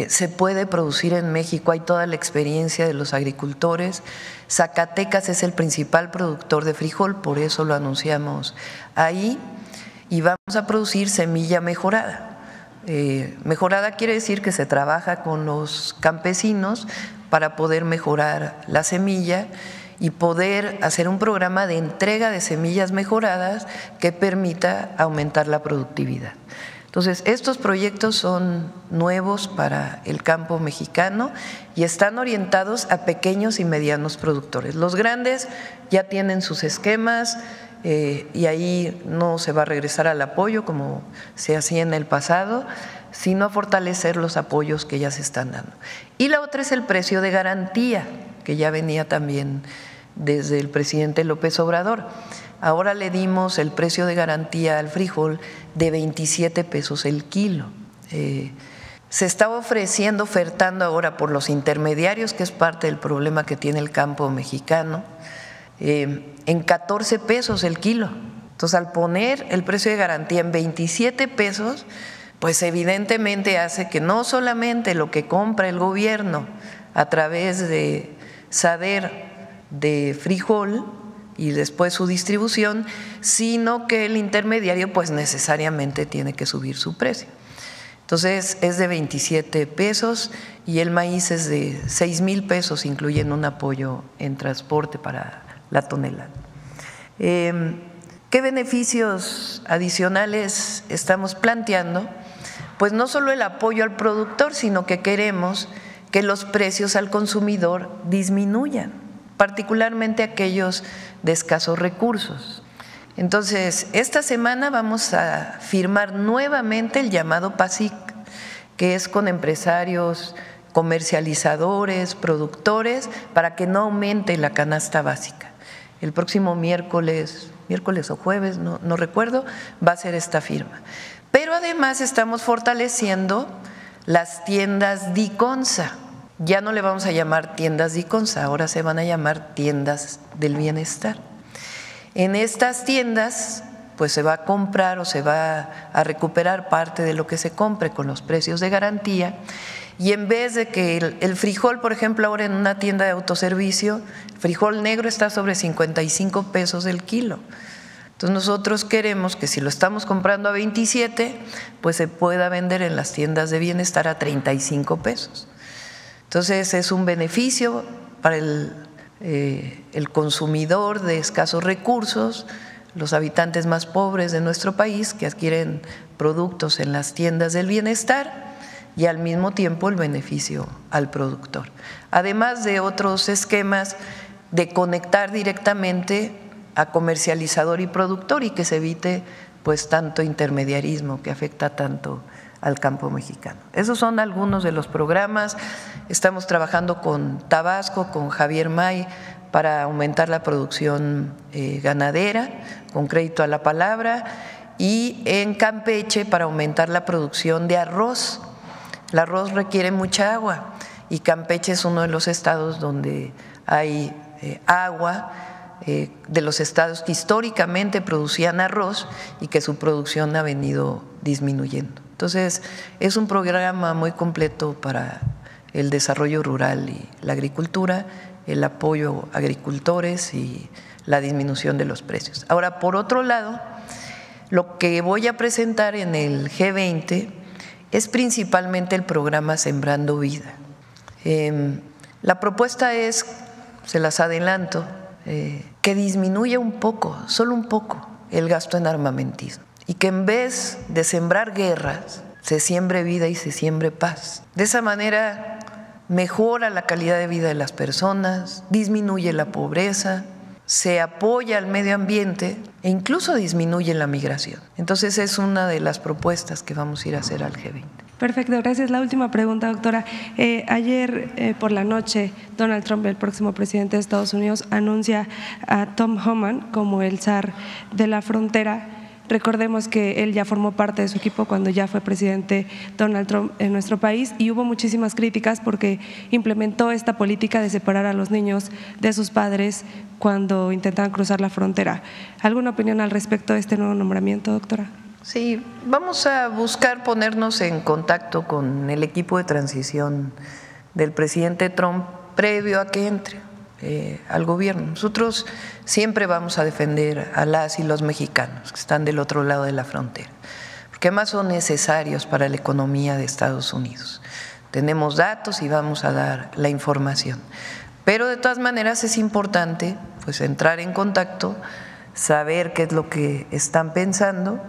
Se puede producir en México, hay toda la experiencia de los agricultores. Zacatecas es el principal productor de frijol, por eso lo anunciamos ahí, y vamos a producir semilla mejorada. Mejorada quiere decir que se trabaja con los campesinos para poder mejorar la semilla y poder hacer un programa de entrega de semillas mejoradas que permita aumentar la productividad. Entonces, estos proyectos son nuevos para el campo mexicano y están orientados a pequeños y medianos productores. Los grandes ya tienen sus esquemas y ahí no se va a regresar al apoyo como se hacía en el pasado, sino a fortalecer los apoyos que ya se están dando. Y la otra es el precio de garantía, que ya venía también desde el presidente López Obrador. Ahora le dimos el precio de garantía al frijol de 27 pesos el kilo. Se está ofertando ahora por los intermediarios, que es parte del problema que tiene el campo mexicano, en 14 pesos el kilo. Entonces, al poner el precio de garantía en 27 pesos, pues evidentemente hace que no solamente lo que compra el gobierno a través de SADER de frijol y después su distribución, sino que el intermediario pues necesariamente tiene que subir su precio. Entonces es de 27 pesos y el maíz es de 6,000 pesos, incluyendo un apoyo en transporte para la tonelada. ¿Qué beneficios adicionales estamos planteando? Pues no solo el apoyo al productor, sino que queremos que los precios al consumidor disminuyan, particularmente aquellos de escasos recursos. Entonces, esta semana vamos a firmar nuevamente el llamado PASIC, que es con empresarios, comercializadores, productores, para que no aumente la canasta básica. El próximo miércoles o jueves, no recuerdo, va a ser esta firma. Pero además estamos fortaleciendo las tiendas Diconsa. Ya no le vamos a llamar tiendas Diconsa, ahora se van a llamar tiendas del bienestar. En estas tiendas pues se va a comprar o se va a recuperar parte de lo que se compre con los precios de garantía, y en vez de que el frijol, por ejemplo, ahora en una tienda de autoservicio, el frijol negro está sobre 55 pesos el kilo. Entonces nosotros queremos que si lo estamos comprando a 27, pues se pueda vender en las tiendas de bienestar a 35 pesos. Entonces es un beneficio para el consumidor de escasos recursos, los habitantes más pobres de nuestro país que adquieren productos en las tiendas del bienestar, y al mismo tiempo el beneficio al productor. Además de otros esquemas de conectar directamente a comercializador y productor y que se evite pues tanto intermediarismo que afecta tanto al campo mexicano. Esos son algunos de los programas. Estamos trabajando con Tabasco, con Javier May, para aumentar la producción ganadera, con crédito a la palabra, y en Campeche para aumentar la producción de arroz. El arroz requiere mucha agua y Campeche es uno de los estados donde hay agua, de los estados que históricamente producían arroz y que su producción ha venido disminuyendo. Entonces, es un programa muy completo para el desarrollo rural y la agricultura, el apoyo a agricultores y la disminución de los precios. Ahora, por otro lado, lo que voy a presentar en el G20 es principalmente el programa Sembrando Vida. La propuesta es, se las adelanto, que disminuya un poco, solo un poco, el gasto en armamentismo y que en vez de sembrar guerras, se siembre vida y se siembre paz. De esa manera mejora la calidad de vida de las personas, disminuye la pobreza, se apoya al medio ambiente e incluso disminuye la migración. Entonces es una de las propuestas que vamos a ir a hacer al G20. Perfecto, gracias. La última pregunta, doctora. Ayer por la noche, Donald Trump, el próximo presidente de Estados Unidos, anuncia a Tom Homan como el zar de la frontera. Recordemos que él ya formó parte de su equipo cuando ya fue presidente Donald Trump en nuestro país y hubo muchísimas críticas porque implementó esta política de separar a los niños de sus padres cuando intentaban cruzar la frontera. ¿Alguna opinión al respecto de este nuevo nombramiento, doctora? Sí, vamos a buscar ponernos en contacto con el equipo de transición del presidente Trump previo a que entre al gobierno. Nosotros siempre vamos a defender a las y los mexicanos que están del otro lado de la frontera, porque además son necesarios para la economía de Estados Unidos. Tenemos datos y vamos a dar la información, pero de todas maneras es importante pues entrar en contacto, saber qué es lo que están pensando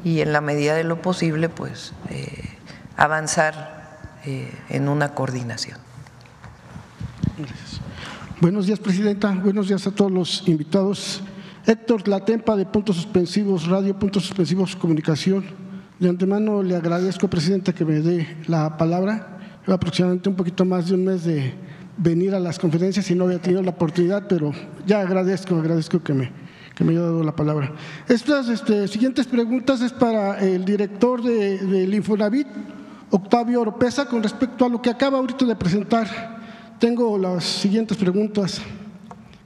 y en la medida de lo posible pues avanzar en una coordinación. Gracias. Buenos días, presidenta. Buenos días a todos los invitados. Héctor Latempa, de Puntos Suspensivos Radio, Puntos Suspensivos Comunicación. De antemano le agradezco, presidenta, que me dé la palabra. Llevo aproximadamente un poquito más de un mes de venir a las conferencias y no había tenido la oportunidad, pero ya agradezco que me haya dado la palabra. Estas siguientes preguntas es para el director del Infonavit, Octavio Oropesa, con respecto a lo que acaba ahorita de presentar. Tengo las siguientes preguntas.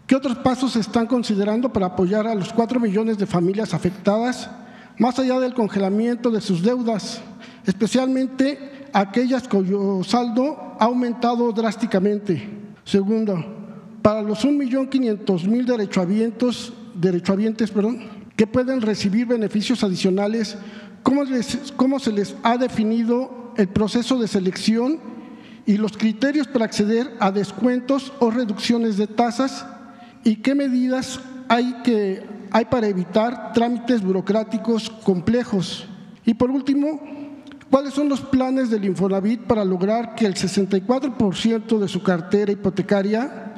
¿Qué otros pasos se están considerando para apoyar a los 4 millones de familias afectadas, más allá del congelamiento de sus deudas, especialmente aquellas cuyo saldo ha aumentado drásticamente? Segundo, para los 1.500.000 derechohabientes, que pueden recibir beneficios adicionales, ¿cómo se les ha definido el proceso de selección y los criterios para acceder a descuentos o reducciones de tasas? ¿Y qué medidas hay para evitar trámites burocráticos complejos? Y por último, ¿cuáles son los planes del Infonavit para lograr que el 64% de su cartera hipotecaria,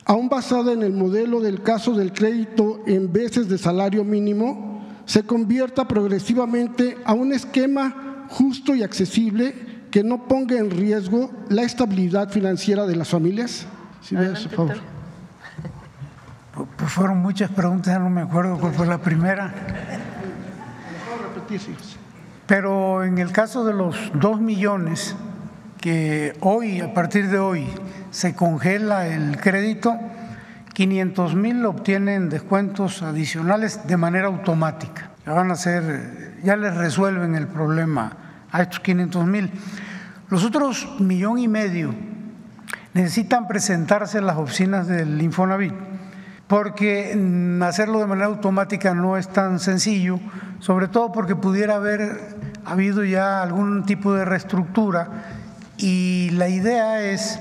aún basada en el modelo del caso del crédito en veces de salario mínimo, se convierta progresivamente a un esquema justo y accesible que no ponga en riesgo la estabilidad financiera de las familias? Si me das, por favor. Pues fueron muchas preguntas, no me acuerdo cuál fue la primera. ¿Puedo repetir? Sí. Pero en el caso de los 2 millones que hoy, a partir de hoy, se congela el crédito, 500,000 obtienen descuentos adicionales de manera automática. Ya les resuelven el problema a estos 500,000. Los otros 1,5 millones necesitan presentarse en las oficinas del Infonavit, porque hacerlo de manera automática no es tan sencillo, sobre todo porque pudiera haber habido ya algún tipo de reestructura, y la idea es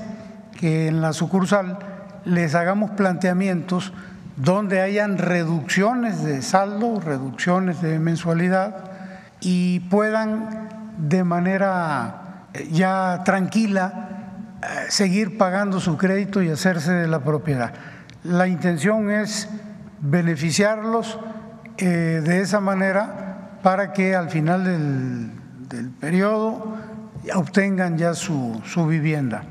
que en la sucursal les hagamos planteamientos donde hayan reducciones de saldo, reducciones de mensualidad, y puedan de manera ya tranquila seguir pagando su crédito y hacerse de la propiedad. La intención es beneficiarlos de esa manera para que al final del periodo obtengan ya su vivienda.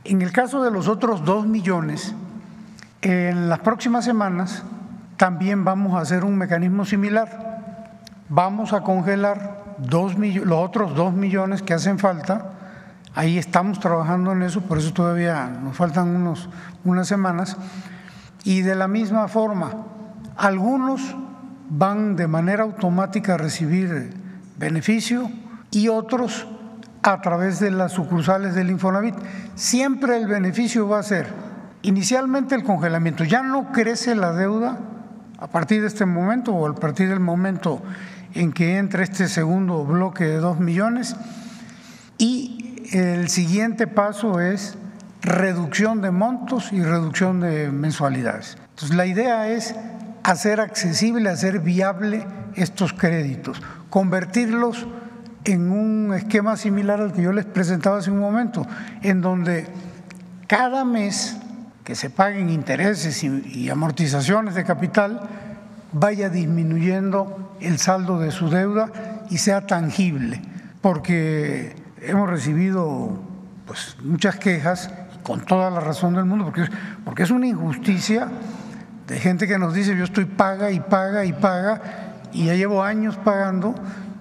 En el caso de los otros 2 millones, en las próximas semanas también vamos a hacer un mecanismo similar. Vamos a congelar los otros 2 millones que hacen falta. Ahí estamos trabajando en eso, por eso todavía nos faltan unas semanas. Y de la misma forma, algunos van de manera automática a recibir beneficio y otros a través de las sucursales del Infonavit. Siempre el beneficio va a ser inicialmente el congelamiento. Ya no crece la deuda a partir de este momento o a partir del momento en que entre este segundo bloque de 2 millones, y el siguiente paso es reducción de montos y reducción de mensualidades. Entonces la idea es hacer accesible, hacer viable estos créditos, convertirlos en un esquema similar al que yo les presentaba hace un momento, en donde cada mes que se paguen intereses y amortizaciones de capital vaya disminuyendo el saldo de su deuda y sea tangible, porque hemos recibido pues muchas quejas, con toda la razón del mundo, porque es una injusticia de gente que nos dice: yo estoy paga y paga y paga y ya llevo años pagando,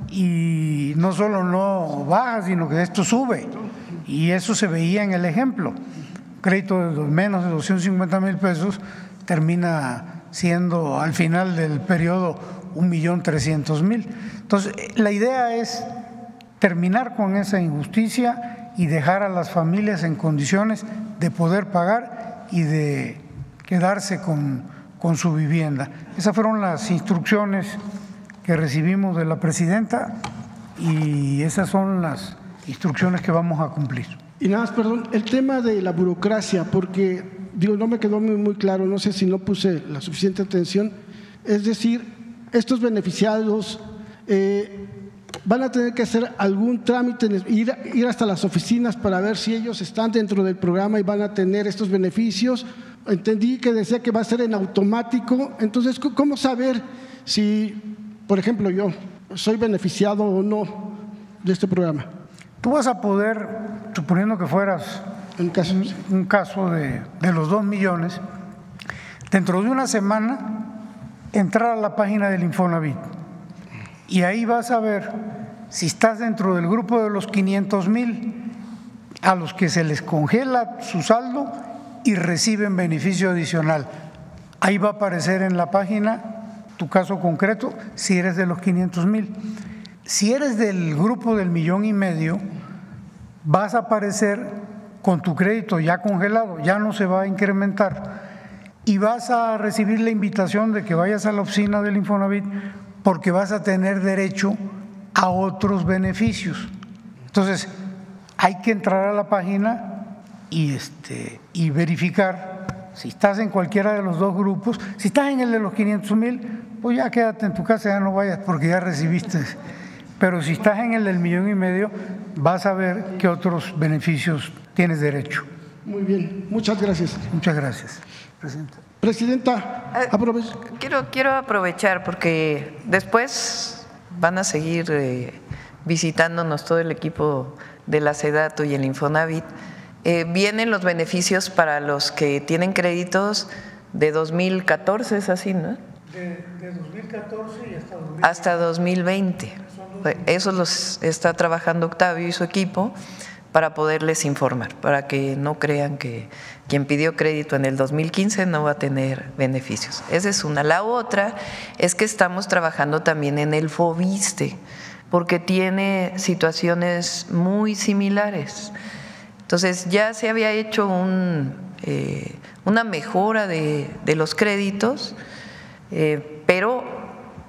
y no solo no baja, sino que esto sube, y eso se veía en el ejemplo. Un crédito de menos de 250,000 pesos termina siendo al final del periodo 1.300.000. Entonces, la idea es terminar con esa injusticia y dejar a las familias en condiciones de poder pagar y de quedarse con su vivienda. Esas fueron las instrucciones que recibimos de la presidenta y esas son las instrucciones que vamos a cumplir. Y nada más, perdón, el tema de la burocracia, porque no me quedó muy claro, no sé si no puse la suficiente atención, es decir, estos beneficiados van a tener que hacer algún trámite, ir hasta las oficinas para ver si ellos están dentro del programa y van a tener estos beneficios. Entendí que decía que va a ser en automático, entonces, ¿cómo saber si, por ejemplo, yo soy beneficiado o no de este programa? Tú vas a poder, suponiendo que fueras un caso de los 2 millones, dentro de una semana entrar a la página del Infonavit y ahí vas a ver si estás dentro del grupo de los 500,000 a los que se les congela su saldo y reciben beneficio adicional. Ahí va a aparecer en la página tu caso concreto si eres de los 500,000. Si eres del grupo del 1,5 millones, vas a aparecer con tu crédito ya congelado, ya no se va a incrementar y vas a recibir la invitación de que vayas a la oficina del Infonavit porque vas a tener derecho a otros beneficios. Entonces, hay que entrar a la página y verificar si estás en cualquiera de los dos grupos. Si estás en el de los 500,000, pues ya quédate en tu casa, ya no vayas porque ya recibiste. Pero si estás en el del 1,5 millones, vas a ver qué otros beneficios tienes derecho. Muy bien, muchas gracias. Muchas gracias, Presidenta, aprovecho. Quiero aprovechar porque después van a seguir visitándonos todo el equipo de la SEDATU y el Infonavit. Vienen los beneficios para los que tienen créditos de 2014, es así, ¿no? De 2014 y hasta 2020. Eso los está trabajando Octavio y su equipo para poderles informar, para que no crean que quien pidió crédito en el 2015 no va a tener beneficios. Esa es una. La otra es que estamos trabajando también en el FOBISSSTE, porque tiene situaciones muy similares. Entonces ya se había hecho una mejora de los créditos, pero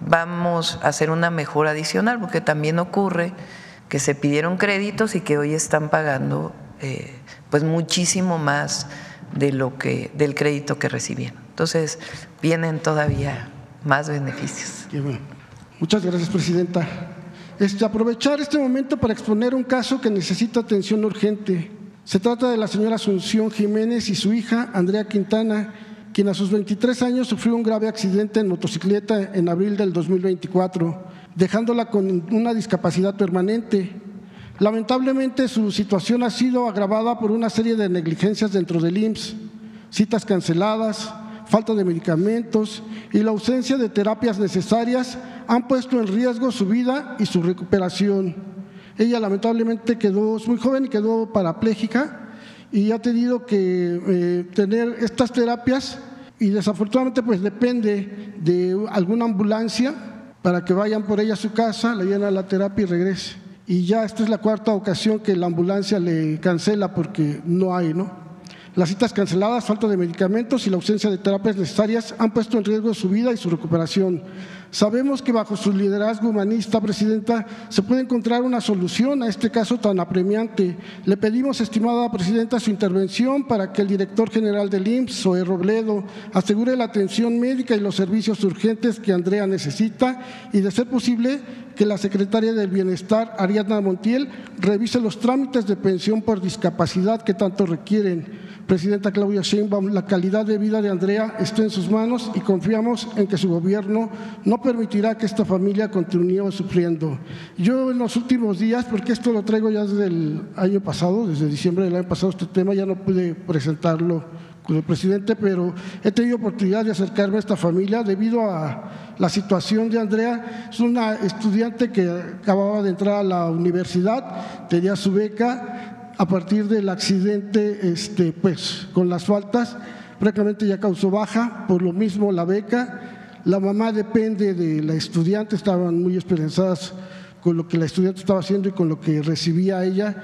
vamos a hacer una mejora adicional, porque también ocurre que se pidieron créditos y que hoy están pagando pues muchísimo más del crédito que recibieron. Entonces vienen todavía más beneficios. Qué bueno. Muchas gracias, presidenta. Aprovechar este momento para exponer un caso que necesita atención urgente. Se trata de la señora Asunción Jiménez y su hija Andrea Quintana, quien a sus 23 años sufrió un grave accidente en motocicleta en abril del 2024, dejándola con una discapacidad permanente. Lamentablemente, su situación ha sido agravada por una serie de negligencias dentro del IMSS, citas canceladas, falta de medicamentos y la ausencia de terapias necesarias han puesto en riesgo su vida y su recuperación. Ella lamentablemente es muy joven y quedó parapléjica y ha tenido que tener estas terapias y desafortunadamente pues depende de alguna ambulancia para que vayan por ella a su casa, la lleven a la terapia y regrese. Y ya esta es la 4ª ocasión que la ambulancia le cancela porque no hay, ¿no? Las citas canceladas, falta de medicamentos y la ausencia de terapias necesarias han puesto en riesgo su vida y su recuperación. Sabemos que bajo su liderazgo humanista, presidenta, se puede encontrar una solución a este caso tan apremiante. Le pedimos, estimada presidenta, su intervención para que el director general del IMSS, Zoe Robledo, asegure la atención médica y los servicios urgentes que Andrea necesita y, de ser posible, que la secretaria del Bienestar, Ariadna Montiel, revise los trámites de pensión por discapacidad que tanto requieren. Presidenta Claudia Sheinbaum, la calidad de vida de Andrea está en sus manos y confiamos en que su gobierno no permitirá que esta familia continúe sufriendo. Yo en los últimos días, porque esto lo traigo ya desde el año pasado, desde diciembre del año pasado, este tema ya no pude presentarlo con el presidente, pero he tenido oportunidad de acercarme a esta familia debido a la situación de Andrea. Es una estudiante que acababa de entrar a la universidad, tenía su beca. A partir del accidente, pues con las faltas, prácticamente ya causó baja, por lo mismo la beca. La mamá depende de la estudiante, estaban muy esperanzadas con lo que la estudiante estaba haciendo y con lo que recibía ella.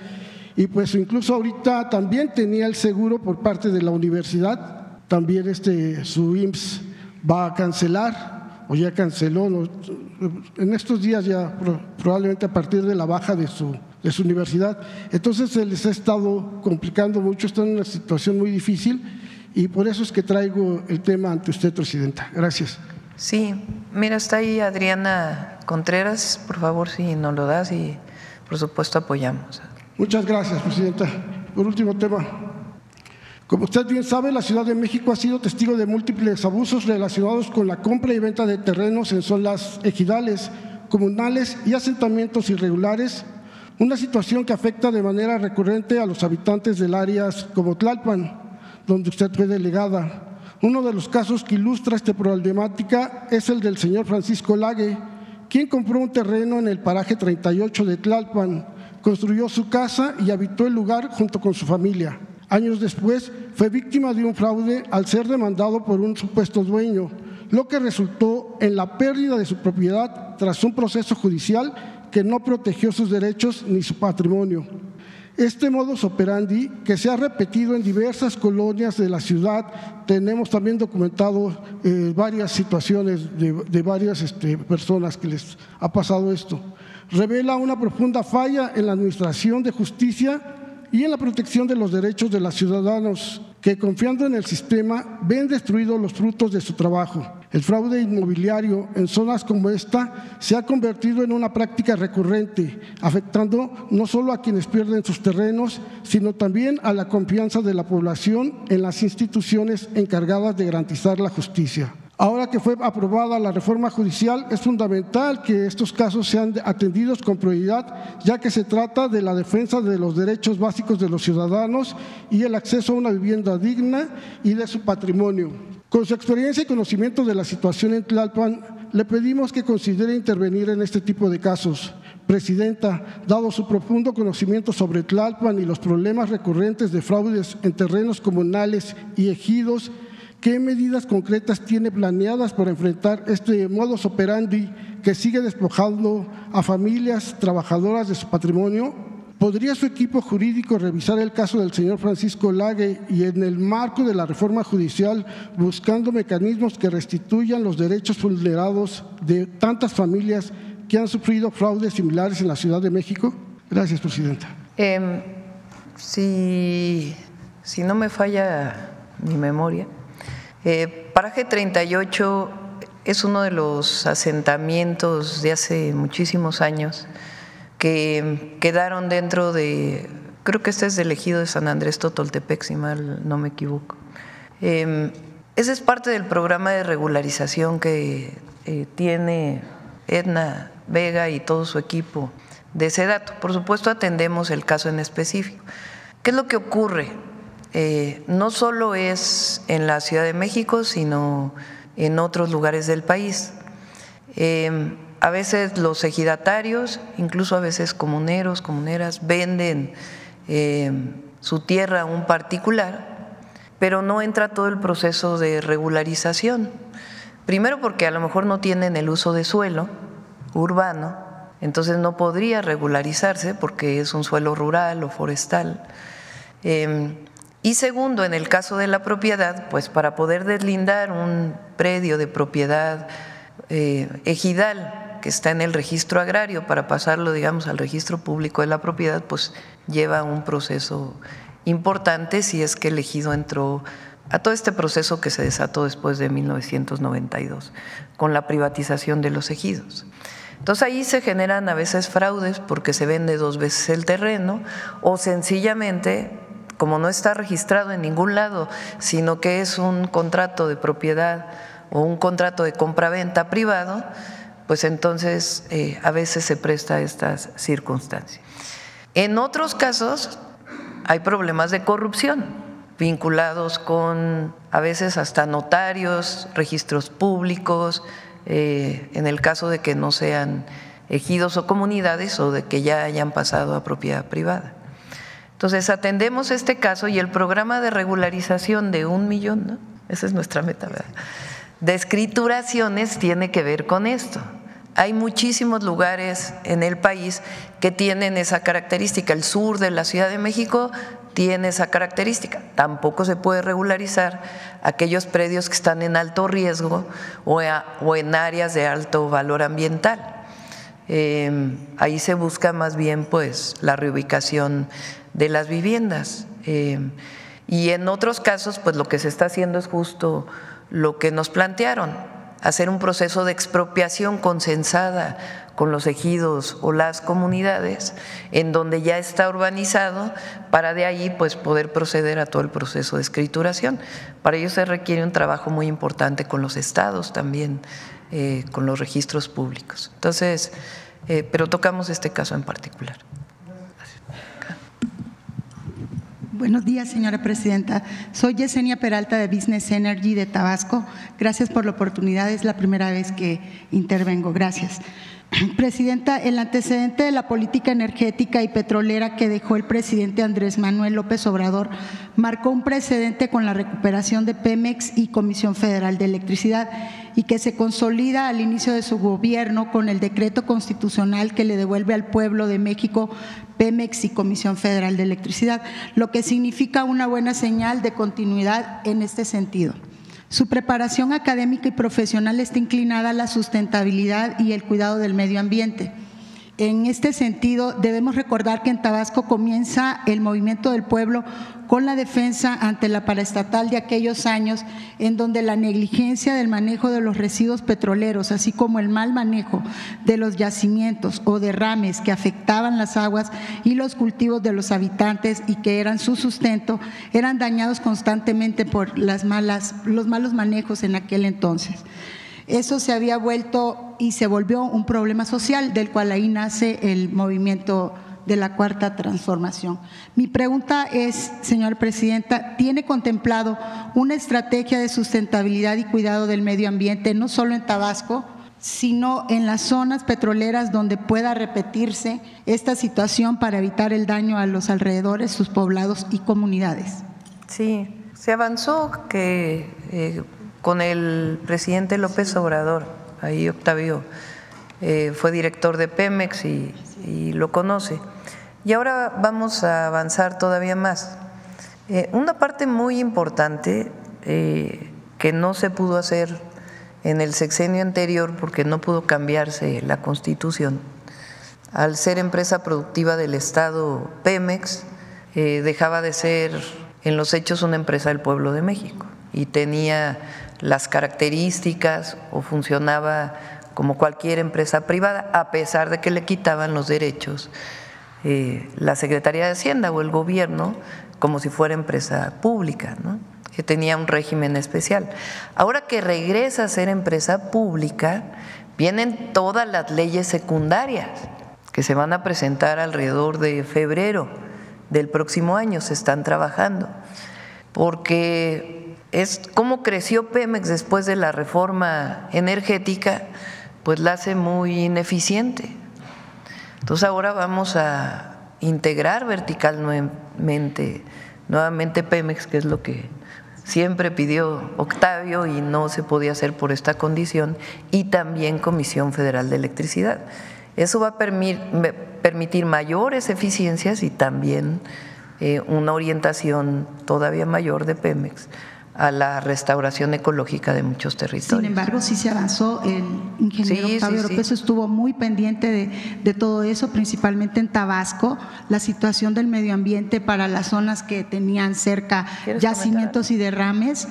Y pues incluso ahorita también tenía el seguro por parte de la universidad, también su IMSS va a cancelar o ya canceló en estos días ya probablemente a partir de la baja de su universidad. Entonces se les ha estado complicando mucho, están en una situación muy difícil y por eso es que traigo el tema ante usted, Presidenta. Gracias. Sí, mira, está ahí Adriana Contreras, por favor, si nos lo das y por supuesto apoyamos. Muchas gracias, Presidenta. Por último tema. Como usted bien sabe, la Ciudad de México ha sido testigo de múltiples abusos relacionados con la compra y venta de terrenos en zonas ejidales, comunales y asentamientos irregulares, una situación que afecta de manera recurrente a los habitantes del área como Tlalpan, donde usted fue delegada. Uno de los casos que ilustra esta problemática es el del señor Francisco Lague, quien compró un terreno en el paraje 38 de Tlalpan, construyó su casa y habitó el lugar junto con su familia. Años después fue víctima de un fraude al ser demandado por un supuesto dueño, lo que resultó en la pérdida de su propiedad tras un proceso judicial que no protegió sus derechos ni su patrimonio. Este modus operandi, que se ha repetido en diversas colonias de la ciudad, tenemos también documentado varias situaciones de varias personas que les ha pasado esto, revela una profunda falla en la administración de justicia y en la protección de los derechos de los ciudadanos que, confiando en el sistema, ven destruidos los frutos de su trabajo. El fraude inmobiliario en zonas como esta se ha convertido en una práctica recurrente, afectando no solo a quienes pierden sus terrenos, sino también a la confianza de la población en las instituciones encargadas de garantizar la justicia. Ahora que fue aprobada la reforma judicial, es fundamental que estos casos sean atendidos con prioridad, ya que se trata de la defensa de los derechos básicos de los ciudadanos y el acceso a una vivienda digna y de su patrimonio. Con su experiencia y conocimiento de la situación en Tlalpan, le pedimos que considere intervenir en este tipo de casos. Presidenta, dado su profundo conocimiento sobre Tlalpan y los problemas recurrentes de fraudes en terrenos comunales y ejidos, ¿qué medidas concretas tiene planeadas para enfrentar este modus operandi que sigue despojando a familias trabajadoras de su patrimonio? ¿Podría su equipo jurídico revisar el caso del señor Francisco Lague y en el marco de la reforma judicial buscando mecanismos que restituyan los derechos vulnerados de tantas familias que han sufrido fraudes similares en la Ciudad de México? Gracias, Presidenta. Si no me falla mi memoria, Paraje 38 es uno de los asentamientos de hace muchísimos años que quedaron dentro de, creo que este es del ejido de San Andrés Totoltepec, si mal no me equivoco. Ese es parte del programa de regularización que tiene Edna Vega y todo su equipo de SEDATU. Por supuesto, atendemos el caso en específico. ¿Qué es lo que ocurre? No solo es en la Ciudad de México, sino en otros lugares del país. A veces los ejidatarios, incluso a veces comuneros, comuneras, venden su tierra a un particular, pero no entra todo el proceso de regularización. Primero porque a lo mejor no tienen el uso de suelo urbano, entonces no podría regularizarse porque es un suelo rural o forestal. Y segundo, en el caso de la propiedad, pues para poder deslindar un predio de propiedad ejidal que está en el registro agrario para pasarlo, digamos, al registro público de la propiedad, pues lleva un proceso importante si es que el ejido entró a todo este proceso que se desató después de 1992 con la privatización de los ejidos. Entonces ahí se generan a veces fraudes porque se vende 2 veces el terreno o sencillamente, como no está registrado en ningún lado, sino que es un contrato de propiedad o un contrato de compraventa privado, pues entonces a veces se presta a estas circunstancias. En otros casos hay problemas de corrupción vinculados con a veces hasta notarios, registros públicos, en el caso de que no sean ejidos o comunidades o de que ya hayan pasado a propiedad privada. Entonces atendemos este caso y el programa de regularización de 1 millón, ¿no? Esa es nuestra meta, ¿verdad? de escrituraciones tiene que ver con esto. Hay muchísimos lugares en el país que tienen esa característica. El sur de la Ciudad de México tiene esa característica. Tampoco se puede regularizar aquellos predios que están en alto riesgo o en áreas de alto valor ambiental. Ahí se busca más bien pues la reubicación de las viviendas. Y en otros casos pues lo que se está haciendo es justo lo que nos plantearon, hacer un proceso de expropiación consensada con los ejidos o las comunidades en donde ya está urbanizado, para de ahí pues poder proceder a todo el proceso de escrituración. Para ello se requiere un trabajo muy importante con los estados también, con los registros públicos. Entonces, pero tocamos este caso en particular. Buenos días, señora presidenta. Soy Yesenia Peralta de Business Energy de Tabasco. Gracias por la oportunidad, es la primera vez que intervengo. Gracias. Presidenta, el antecedente de la política energética y petrolera que dejó el presidente Andrés Manuel López Obrador marcó un precedente con la recuperación de Pemex y Comisión Federal de Electricidad, y que se consolida al inicio de su gobierno con el decreto constitucional que le devuelve al pueblo de México Pemex y Comisión Federal de Electricidad, lo que significa una buena señal de continuidad en este sentido. Su preparación académica y profesional está inclinada a la sustentabilidad y el cuidado del medio ambiente. En este sentido, debemos recordar que en Tabasco comienza el movimiento del pueblo con la defensa ante la paraestatal de aquellos años, en donde la negligencia del manejo de los residuos petroleros, así como el mal manejo de los yacimientos o derrames que afectaban las aguas y los cultivos de los habitantes y que eran su sustento, eran dañados constantemente por los malos manejos en aquel entonces. Eso se había vuelto y se volvió un problema social, del cual ahí nace el movimiento de la Cuarta Transformación. Mi pregunta es, señora presidenta, ¿tiene contemplado una estrategia de sustentabilidad y cuidado del medio ambiente, no solo en Tabasco, sino en las zonas petroleras donde pueda repetirse esta situación para evitar el daño a los alrededores, sus poblados y comunidades? Sí, se avanzó con el presidente López Obrador, ahí Octavio fue director de Pemex y lo conoce. Y ahora vamos a avanzar todavía más. Una parte muy importante que no se pudo hacer en el sexenio anterior porque no pudo cambiarse la Constitución, al ser empresa productiva del Estado Pemex, dejaba de ser en los hechos una empresa del pueblo de México y tenía las características o funcionaba como cualquier empresa privada, a pesar de que le quitaban los derechos la Secretaría de Hacienda o el gobierno, como si fuera empresa pública, ¿no? Que tenía un régimen especial. Ahora que regresa a ser empresa pública, vienen todas las leyes secundarias que se van a presentar alrededor de febrero del próximo año, se están trabajando, porque es cómo creció Pemex después de la reforma energética, pues la hace muy ineficiente. Entonces ahora vamos a integrar verticalmente nuevamente Pemex, que es lo que siempre pidió Octavio y no se podía hacer por esta condición, y también Comisión Federal de Electricidad. Eso va a permitir mayores eficiencias y también una orientación todavía mayor de Pemex a la restauración ecológica de muchos territorios. Sin embargo, sí se avanzó. El ingeniero Octavio Oropesa estuvo muy pendiente de todo eso, principalmente en Tabasco, la situación del medio ambiente para las zonas que tenían cerca yacimientos y derrames.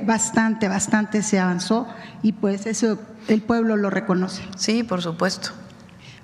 Bastante se avanzó y pues eso el pueblo lo reconoce. Sí, por supuesto.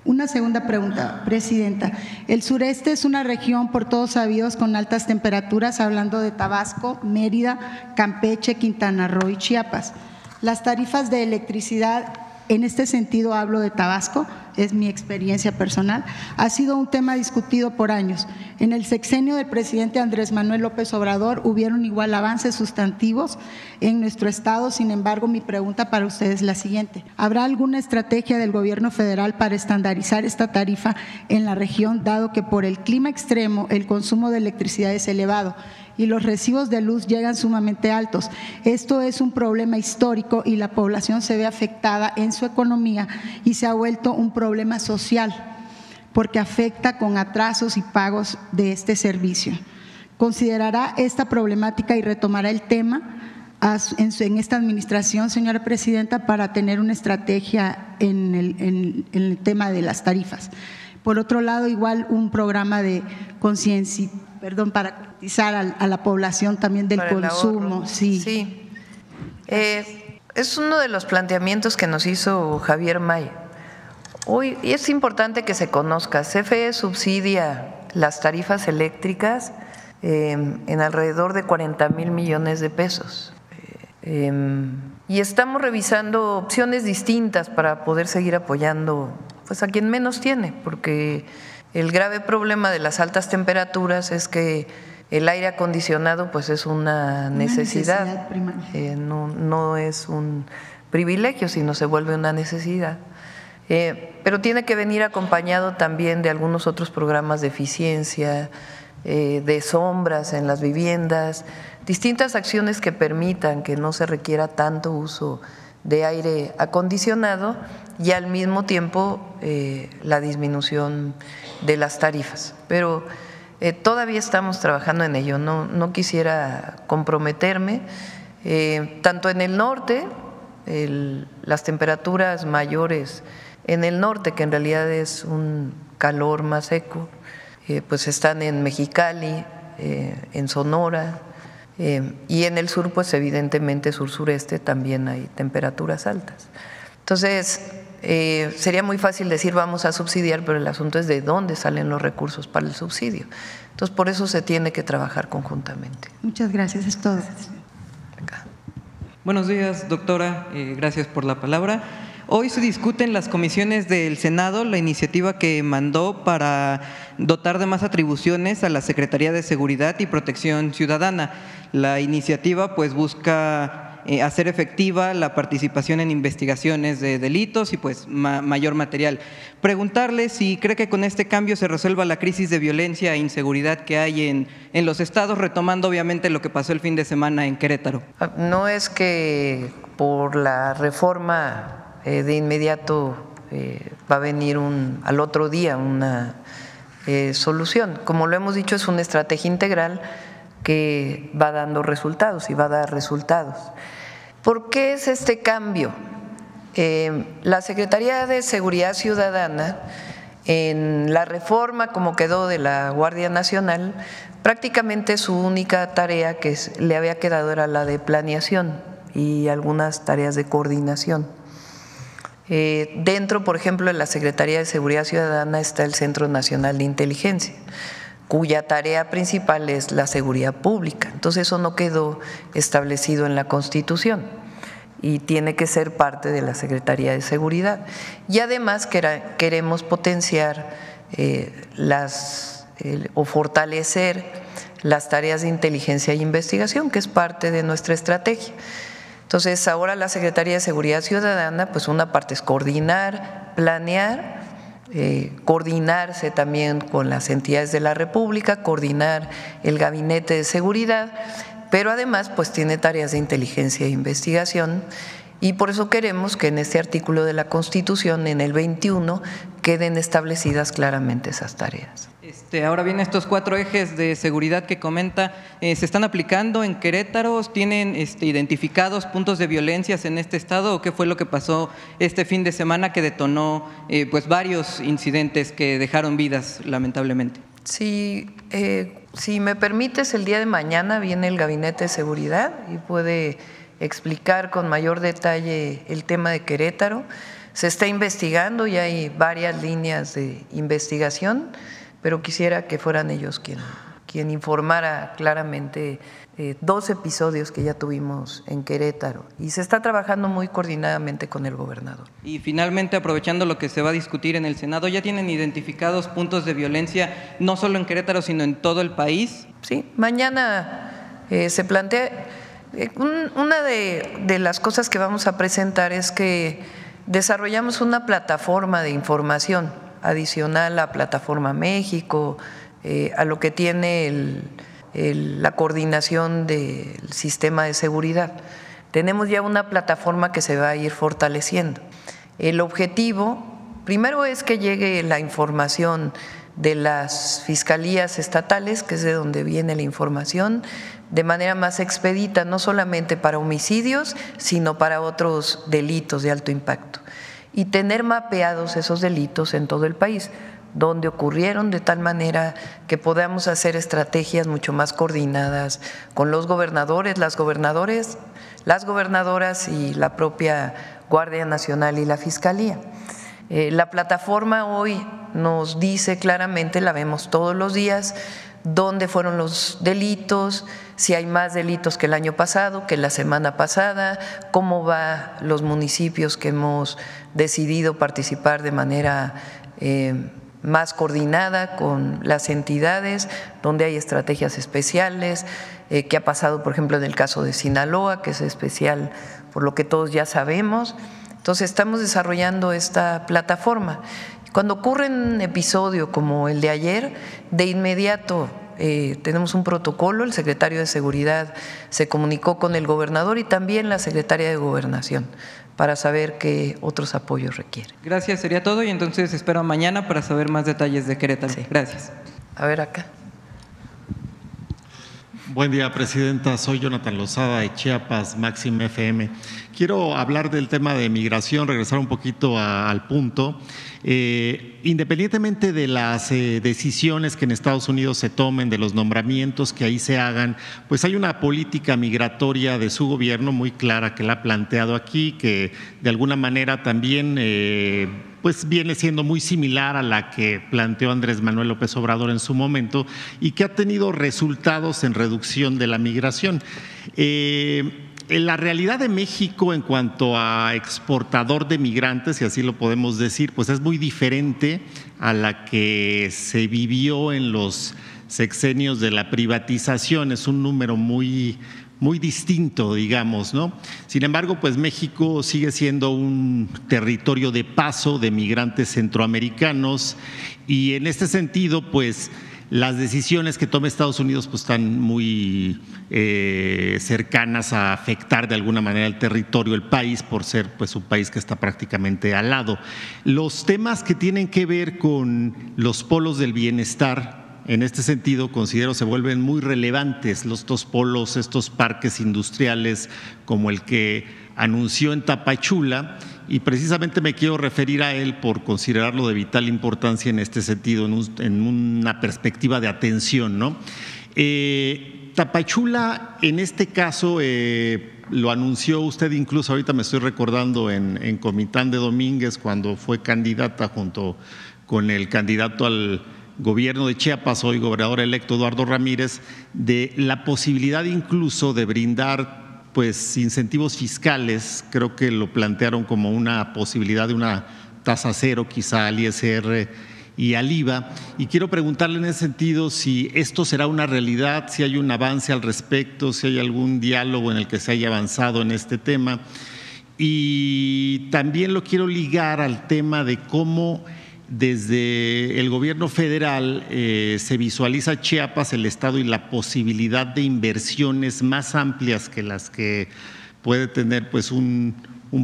Una segunda pregunta, presidenta. El sureste es una región por todos sabidos con altas temperaturas, hablando de Tabasco, Mérida, Campeche, Quintana Roo y Chiapas. Las tarifas de electricidad, en este sentido hablo de Tabasco, es mi experiencia personal, ha sido un tema discutido por años. En el sexenio del presidente Andrés Manuel López Obrador hubieron igual avances sustantivos en nuestro estado. Sin embargo, mi pregunta para ustedes es la siguiente: ¿habrá alguna estrategia del gobierno federal para estandarizar esta tarifa en la región, dado que por el clima extremo el consumo de electricidad es elevado y los recibos de luz llegan sumamente altos? Esto es un problema histórico y la población se ve afectada en su economía y se ha vuelto un problema social porque afecta con atrasos y pagos de este servicio. ¿Considerará esta problemática y retomará el tema en esta administración, señora presidenta, para tener una estrategia en el tema de las tarifas? Por otro lado, igual un programa de conciencia, para concientizar a la población también del consumo. Sí. Es uno de los planteamientos que nos hizo Javier May. Hoy es importante que se conozca, CFE subsidia las tarifas eléctricas en alrededor de 40,000 millones de pesos. Y estamos revisando opciones distintas para poder seguir apoyando pues a quien menos tiene, porque el grave problema de las altas temperaturas es que el aire acondicionado pues es una necesidad primaria. No es un privilegio, sino se vuelve una necesidad. Pero tiene que venir acompañado también de algunos otros programas de eficiencia, de sombras en las viviendas, distintas acciones que permitan que no se requiera tanto uso de aire acondicionado y al mismo tiempo la disminución de las tarifas. Pero todavía estamos trabajando en ello, no quisiera comprometerme. Tanto en el norte, las temperaturas mayores en el norte, que en realidad es un calor más seco, pues están en Mexicali, en Sonora, y en el sur, pues evidentemente sur-sureste también hay temperaturas altas. Entonces, sería muy fácil decir vamos a subsidiar, pero el asunto es de dónde salen los recursos para el subsidio. Entonces, por eso se tiene que trabajar conjuntamente. Muchas gracias, es todo. Acá. Buenos días, doctora, gracias por la palabra. Hoy se discute en las comisiones del Senado la iniciativa que mandó para dotar de más atribuciones a la Secretaría de Seguridad y Protección Ciudadana. La iniciativa pues busca hacer efectiva la participación en investigaciones de delitos y pues mayor material. Preguntarle si cree que con este cambio se resuelva la crisis de violencia e inseguridad que hay en los estados, retomando obviamente lo que pasó el fin de semana en Querétaro. No es que por la reforma de inmediato va a venir al otro día una solución. Como lo hemos dicho, es una estrategia integral que va dando resultados y va a dar resultados. ¿Por qué es este cambio? La Secretaría de Seguridad Ciudadana, en la reforma como quedó de la Guardia Nacional, prácticamente su única tarea que le había quedado era la de planeación y algunas tareas de coordinación. Dentro, por ejemplo, de la Secretaría de Seguridad Ciudadana está el Centro Nacional de Inteligencia, cuya tarea principal es la seguridad pública. Entonces eso no quedó establecido en la Constitución y tiene que ser parte de la Secretaría de Seguridad. Y además queremos potenciar o fortalecer las tareas de inteligencia e investigación, que es parte de nuestra estrategia. Entonces, ahora la Secretaría de Seguridad Ciudadana, pues una parte es coordinar, planear, coordinarse también con las entidades de la República, coordinar el Gabinete de Seguridad, pero además pues tiene tareas de inteligencia e investigación y por eso queremos que en este artículo de la Constitución, en el 21, queden establecidas claramente esas tareas. Ahora bien, estos 4 ejes de seguridad que comenta, ¿se están aplicando en Querétaro? ¿Tienen identificados puntos de violencias en este estado o qué fue lo que pasó este fin de semana que detonó pues varios incidentes que dejaron vidas lamentablemente? Sí, si me permites, el día de mañana viene el Gabinete de Seguridad y puede explicar con mayor detalle el tema de Querétaro. Se está investigando y hay varias líneas de investigación, pero quisiera que fueran ellos quien informara claramente 2 episodios que ya tuvimos en Querétaro, y se está trabajando muy coordinadamente con el gobernador. Y finalmente, aprovechando lo que se va a discutir en el Senado, ¿ya tienen identificados puntos de violencia no solo en Querétaro, sino en todo el país? Sí, mañana se plantea, una de las cosas que vamos a presentar es que desarrollamos una plataforma de información adicional a Plataforma México, a lo que tiene la coordinación del sistema de seguridad. Tenemos ya una plataforma que se va a ir fortaleciendo. El objetivo, primero, es que llegue la información de las fiscalías estatales, que es de donde viene la información, de manera más expedita, no solamente para homicidios, sino para otros delitos de alto impacto. Y tener mapeados esos delitos en todo el país, donde ocurrieron, de tal manera que podamos hacer estrategias mucho más coordinadas con los gobernadores, las gobernadoras y la propia Guardia Nacional y la Fiscalía. La plataforma hoy nos dice claramente, la vemos todos los días, dónde fueron los delitos, si hay más delitos que el año pasado, que la semana pasada, cómo va los municipios que hemos decidido participar de manera más coordinada con las entidades, donde hay estrategias especiales, qué ha pasado, por ejemplo, en el caso de Sinaloa, que es especial por lo que todos ya sabemos. Entonces, estamos desarrollando esta plataforma. Cuando ocurre un episodio como el de ayer, de inmediato tenemos un protocolo, el secretario de Seguridad se comunicó con el gobernador y también la secretaria de Gobernación para saber qué otros apoyos requiere. Gracias, sería todo, y entonces espero mañana para saber más detalles de Querétaro. Sí. Gracias. A ver acá. Buen día, Presidenta. Soy Jonathan Lozada de Chiapas, Máxima FM. Quiero hablar del tema de migración, regresar un poquito al punto. Independientemente de las decisiones que en Estados Unidos se tomen, de los nombramientos que ahí se hagan, pues hay una política migratoria de su gobierno muy clara que la ha planteado aquí, que de alguna manera también pues viene siendo muy similar a la que planteó Andrés Manuel López Obrador en su momento y que ha tenido resultados en reducción de la migración. La realidad de México en cuanto a exportador de migrantes, si así lo podemos decir, pues es muy diferente a la que se vivió en los sexenios de la privatización. Es un número muy distinto, digamos, ¿no? Sin embargo, pues México sigue siendo un territorio de paso de migrantes centroamericanos y en este sentido, pues las decisiones que tome Estados Unidos pues están muy cercanas a afectar de alguna manera el territorio, el país, por ser pues un país que está prácticamente al lado. Los temas que tienen que ver con los polos del bienestar, en este sentido, considero se vuelven muy relevantes los dos polos, estos parques industriales como el que anunció en Tapachula, y precisamente me quiero referir a él por considerarlo de vital importancia en este sentido, en una perspectiva de atención, ¿no? Tapachula, en este caso, lo anunció usted incluso, ahorita me estoy recordando en Comitán de Domínguez, cuando fue candidata junto con el candidato al gobierno de Chiapas, hoy gobernador electo Eduardo Ramírez, de la posibilidad incluso de brindar pues incentivos fiscales. Creo que lo plantearon como una posibilidad de una tasa cero quizá al ISR y al IVA, y quiero preguntarle en ese sentido si esto será una realidad, si hay un avance al respecto, si hay algún diálogo en el que se haya avanzado en este tema. Y también lo quiero ligar al tema de cómo desde el gobierno federal se visualiza Chiapas, el estado, y la posibilidad de inversiones más amplias que las que puede tener pues un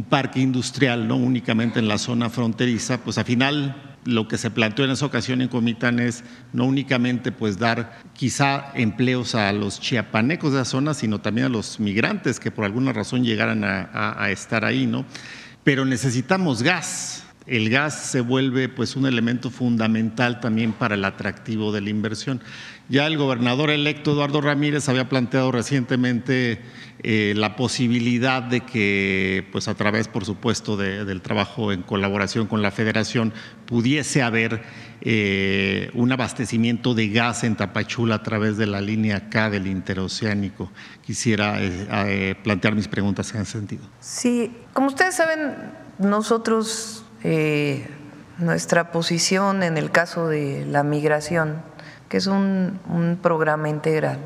parque industrial, no únicamente en la zona fronteriza. Pues al final lo que se planteó en esa ocasión en Comitán es no únicamente pues dar quizá empleos a los chiapanecos de esa zona, sino también a los migrantes que por alguna razón llegaran a estar ahí, ¿no? Pero necesitamos gas. el gas se vuelve pues un elemento fundamental también para el atractivo de la inversión. Ya el gobernador electo Eduardo Ramírez había planteado recientemente la posibilidad de que, pues a través, por supuesto, del trabajo en colaboración con la Federación, pudiese haber un abastecimiento de gas en Tapachula a través de la línea K del interoceánico. Quisiera plantear mis preguntas en ese sentido. Sí, como ustedes saben, nosotros, nuestra posición en el caso de la migración, que es un programa integral,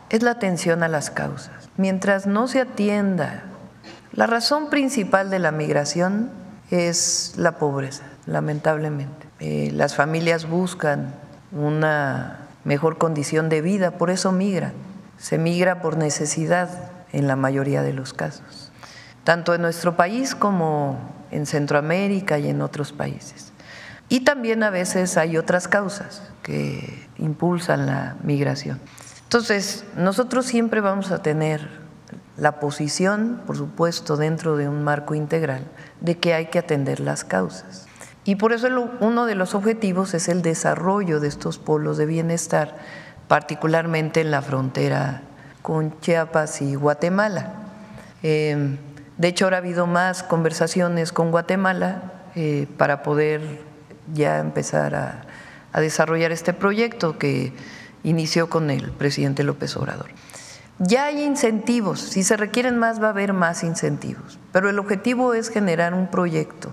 es la atención a las causas. Mientras no se atienda, la razón principal de la migración es la pobreza, lamentablemente. Las familias buscan una mejor condición de vida, por eso migran. Se migra por necesidad en la mayoría de los casos, tanto en nuestro país como en Centroamérica y en otros países. Y también a veces hay otras causas que impulsan la migración. Entonces, nosotros siempre vamos a tener la posición, por supuesto, dentro de un marco integral, de que hay que atender las causas. Y por eso uno de los objetivos es el desarrollo de estos polos de bienestar, particularmente en la frontera con Chiapas y Guatemala. De hecho, ahora ha habido más conversaciones con Guatemala para poder ya empezar a desarrollar este proyecto que inició con el presidente López Obrador. Ya hay incentivos, si se requieren más va a haber más incentivos, pero el objetivo es generar un proyecto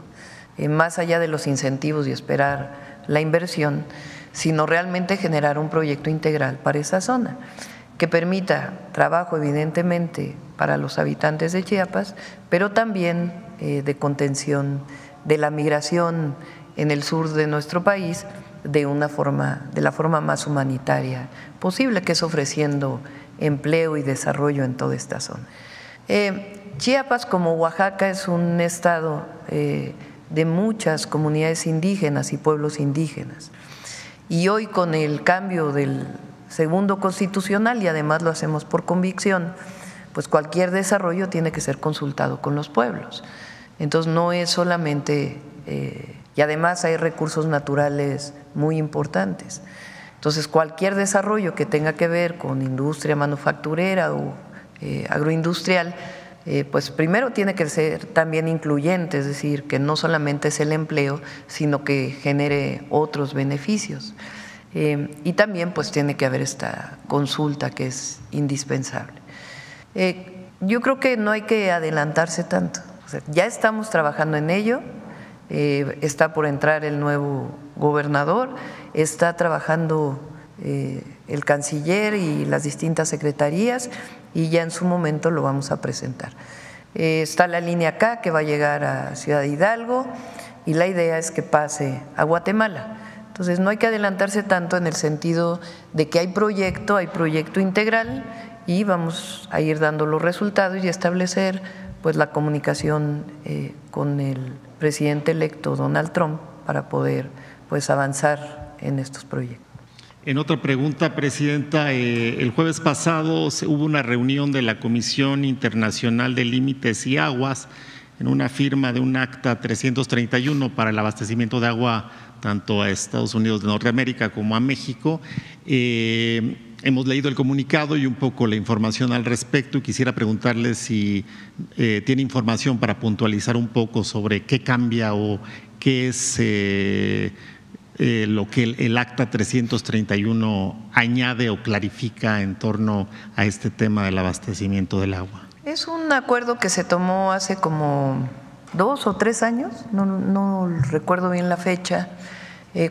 más allá de los incentivos y esperar la inversión, sino realmente generar un proyecto integral para esa zona que permita trabajo evidentemente para los habitantes de Chiapas, pero también de contención de la migración en el sur de nuestro país de la forma más humanitaria posible, que es ofreciendo empleo y desarrollo en toda esta zona. Chiapas, como Oaxaca, es un estado de muchas comunidades indígenas y pueblos indígenas. Y hoy, con el cambio del segundo constitucional, y además lo hacemos por convicción, pues cualquier desarrollo tiene que ser consultado con los pueblos. Entonces no es solamente, y además hay recursos naturales muy importantes. Entonces cualquier desarrollo que tenga que ver con industria manufacturera o agroindustrial, pues primero tiene que ser también incluyente, es decir, que no solamente es el empleo, sino que genere otros beneficios. Y también pues tiene que haber esta consulta que es indispensable. Yo creo que no hay que adelantarse tanto, o sea, ya estamos trabajando en ello, está por entrar el nuevo gobernador, está trabajando el canciller y las distintas secretarías y ya en su momento lo vamos a presentar. Está la línea K que va a llegar a Ciudad Hidalgo y la idea es que pase a Guatemala. Entonces no hay que adelantarse tanto en el sentido de que hay proyecto integral y vamos a ir dando los resultados y establecer pues la comunicación con el presidente electo Donald Trump para poder pues avanzar en estos proyectos. En otra pregunta, Presidenta, el jueves pasado hubo una reunión de la Comisión Internacional de Límites y Aguas en una firma de un acta 331 para el abastecimiento de agua tanto a Estados Unidos de Norteamérica como a México. Hemos leído el comunicado y un poco la información al respecto y quisiera preguntarle si tiene información para puntualizar un poco sobre qué cambia o qué es lo que el acta 331 añade o clarifica en torno a este tema del abastecimiento del agua. Es un acuerdo que se tomó hace como 2 o 3 años, no recuerdo bien la fecha,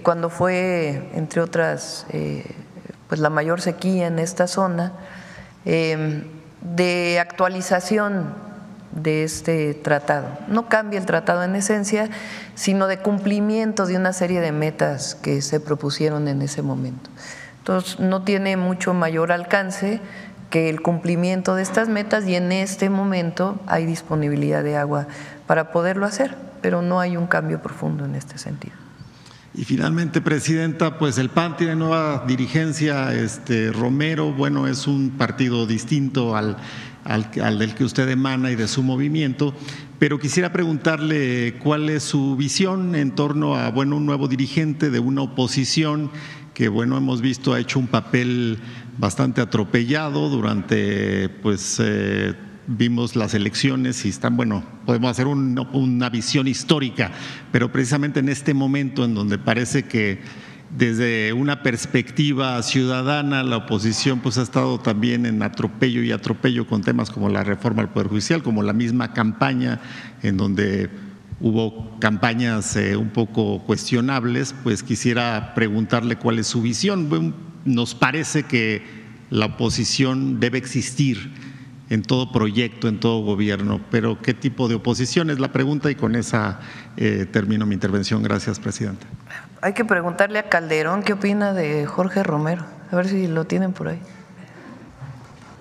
cuando fue, entre otras, pues la mayor sequía en esta zona, de actualización de este tratado. No cambia el tratado en esencia, sino de cumplimiento de una serie de metas que se propusieron en ese momento. Entonces, no tiene mucho mayor alcance que el cumplimiento de estas metas y en este momento hay disponibilidad de agua para poderlo hacer, pero no hay un cambio profundo en este sentido. Y finalmente, Presidenta, pues el PAN tiene nueva dirigencia, Romero, bueno, es un partido distinto al al del que usted emana y de su movimiento, pero quisiera preguntarle cuál es su visión en torno a, bueno, un nuevo dirigente de una oposición que, bueno, hemos visto ha hecho un papel bastante atropellado durante, pues, vimos las elecciones y están, bueno, podemos hacer una visión histórica, pero precisamente en este momento en donde parece que desde una perspectiva ciudadana la oposición pues ha estado también en atropello y atropello con temas como la reforma al Poder Judicial, como la misma campaña en donde hubo campañas un poco cuestionables, pues quisiera preguntarle cuál es su visión. Bueno, nos parece que la oposición debe existir en todo proyecto, en todo gobierno, pero ¿qué tipo de oposición es la pregunta? Y con esa termino mi intervención. Gracias, presidenta. Hay que preguntarle a Calderón qué opina de Jorge Romero, a ver si lo tienen por ahí.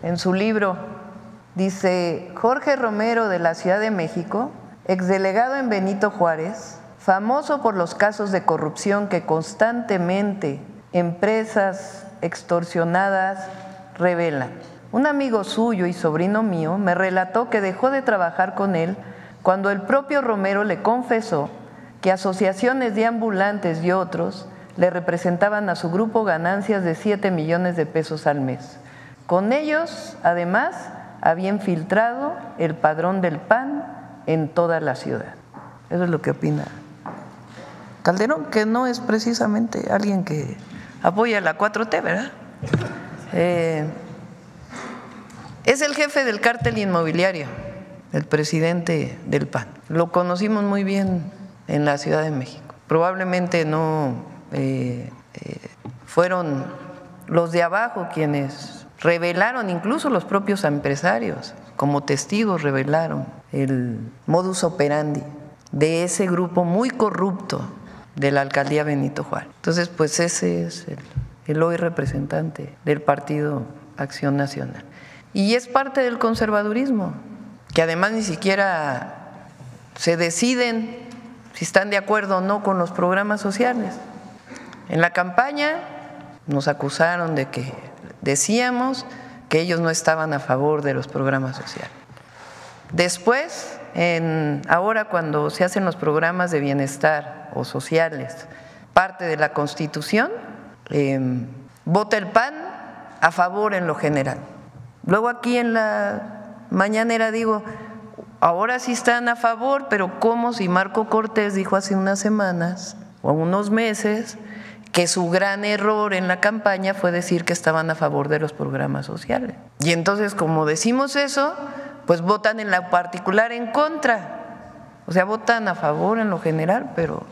En su libro dice: Jorge Romero, de la Ciudad de México, exdelegado en Benito Juárez, famoso por los casos de corrupción que constantemente empresas extorsionadas revelan. Un amigo suyo y sobrino mío me relató que dejó de trabajar con él cuando el propio Romero le confesó que asociaciones de ambulantes y otros le representaban a su grupo ganancias de 7 millones de pesos al mes. Con ellos, además, había infiltrado el padrón del PAN en toda la ciudad. Eso es lo que opina Calderón, que no es precisamente alguien que apoya la 4T, ¿verdad? Es el jefe del cártel inmobiliario, el presidente del PAN. Lo conocimos muy bien en la Ciudad de México. Probablemente no fueron los de abajo quienes revelaron, incluso los propios empresarios, como testigos revelaron el modus operandi de ese grupo muy corrupto de la alcaldía Benito Juárez. Entonces, pues ese es el hoy representante del Partido Acción Nacional. Y es parte del conservadurismo, que además ni siquiera se deciden si están de acuerdo o no con los programas sociales. En la campaña nos acusaron de que decíamos que ellos no estaban a favor de los programas sociales. Después, ahora cuando se hacen los programas de bienestar o sociales, parte de la Constitución, vota el PAN a favor en lo general. Luego aquí en la mañanera digo, ahora sí están a favor, pero ¿cómo si Marco Cortés dijo hace unas semanas o unos meses que su gran error en la campaña fue decir que estaban a favor de los programas sociales? Y entonces, como decimos eso, pues votan en lo particular en contra. O sea, votan a favor en lo general, pero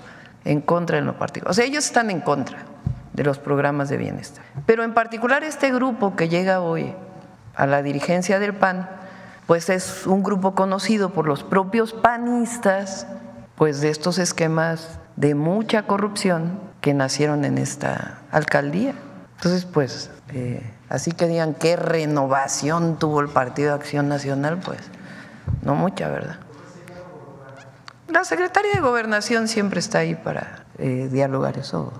en contra en lo particular. O sea, ellos están en contra de los programas de bienestar. Pero en particular este grupo que llega hoy a la dirigencia del PAN, pues es un grupo conocido por los propios panistas, pues de estos esquemas de mucha corrupción que nacieron en esta alcaldía. Entonces, pues, así que digan qué renovación tuvo el Partido Acción Nacional, pues, no mucha, ¿verdad? La Secretaría de Gobernación siempre está ahí para dialogar eso,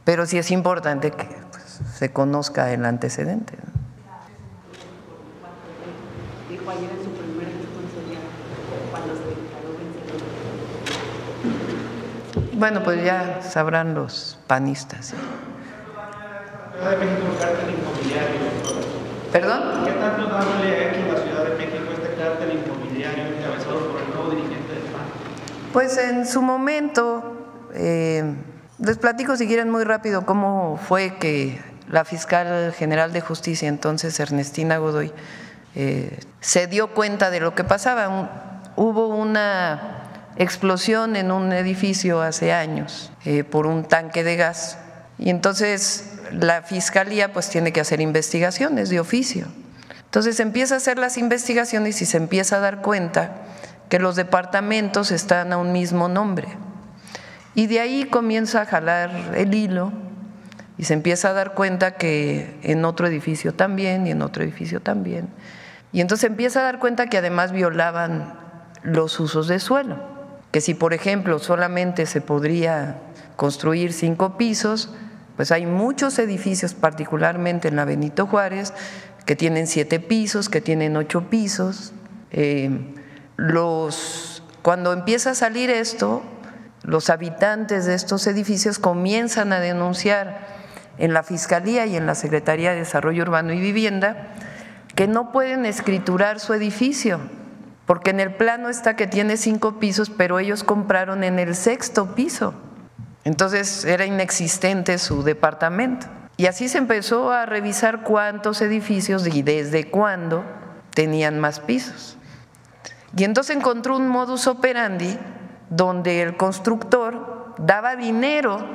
pero sí es importante que pues, se conozca el antecedente, ¿no? Dijo ayer en su primer discurso ya cuando se declaró vencedor. Bueno, pues ya sabrán los panistas. ¿Sí? Ciudad de México, cártel inmobiliario. ¿Perdón? ¿Qué tanto daño le ha hecho a la Ciudad de México este cártel inmobiliario encabezado por el nuevo dirigente del PAN? Pues en su momento, les platico si quieren muy rápido cómo fue que la fiscal general de justicia, entonces Ernestina Godoy, se dio cuenta de lo que pasaba. Hubo una explosión en un edificio hace años por un tanque de gas y entonces la fiscalía pues tiene que hacer investigaciones de oficio. Entonces empieza a hacer las investigaciones y se empieza a dar cuenta que los departamentos están a un mismo nombre y de ahí comienza a jalar el hilo y se empieza a dar cuenta que en otro edificio también y en otro edificio también. Y entonces empieza a dar cuenta que además violaban los usos de suelo, que si por ejemplo solamente se podría construir 5 pisos, pues hay muchos edificios, particularmente en la Benito Juárez, que tienen 7 pisos, que tienen 8 pisos. Cuando empieza a salir esto, los habitantes de estos edificios comienzan a denunciar en la Fiscalía y en la Secretaría de Desarrollo Urbano y Vivienda que no pueden escriturar su edificio, porque en el plano está que tiene 5 pisos, pero ellos compraron en el 6º piso. Entonces era inexistente su departamento. Y así se empezó a revisar cuántos edificios y desde cuándo tenían más pisos. Y entonces encontró un modus operandi donde el constructor daba dinero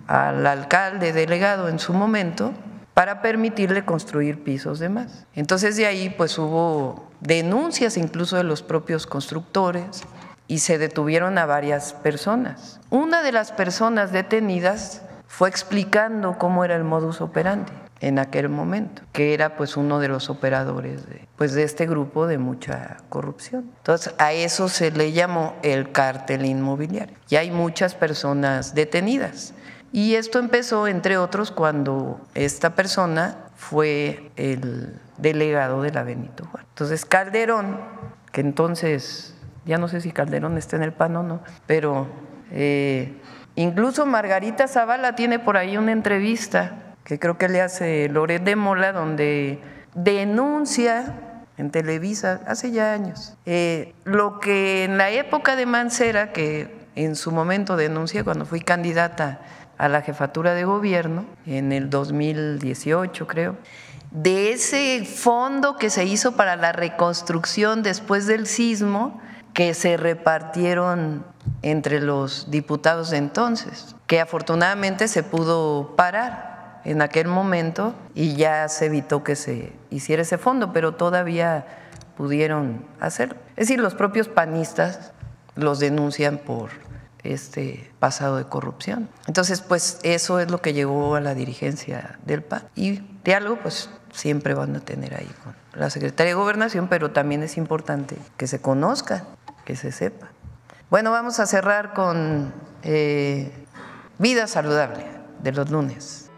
al alcalde delegado en su momento para permitirle construir pisos de más. Entonces de ahí pues hubo denuncias incluso de los propios constructores y se detuvieron a varias personas. Una de las personas detenidas fue explicando cómo era el modus operandi en aquel momento, que era pues uno de los operadores de este grupo de mucha corrupción. Entonces a eso se le llamó el cártel inmobiliario. Y hay muchas personas detenidas. Y esto empezó, entre otros, cuando esta persona fue el delegado de la Benito Juárez. Entonces Calderón, que entonces, ya no sé si Calderón está en el PAN o no, pero incluso Margarita Zavala tiene por ahí una entrevista que creo que le hace Loret de Mola, donde denuncia en Televisa, hace ya años, lo que en la época de Mancera, que en su momento denuncié cuando fui candidata a la jefatura de gobierno, en el 2018 creo, de ese fondo que se hizo para la reconstrucción después del sismo, que se repartieron entre los diputados de entonces, que afortunadamente se pudo parar en aquel momento y ya se evitó que se hiciera ese fondo, pero todavía pudieron hacerlo. Es decir, los propios panistas los denuncian por este pasado de corrupción. Entonces, pues eso es lo que llevó a la dirigencia del PAN. Y diálogo, pues siempre van a tener ahí con la Secretaría de Gobernación, pero también es importante que se conozca, que se sepa. Bueno, vamos a cerrar con Vida Saludable de los lunes.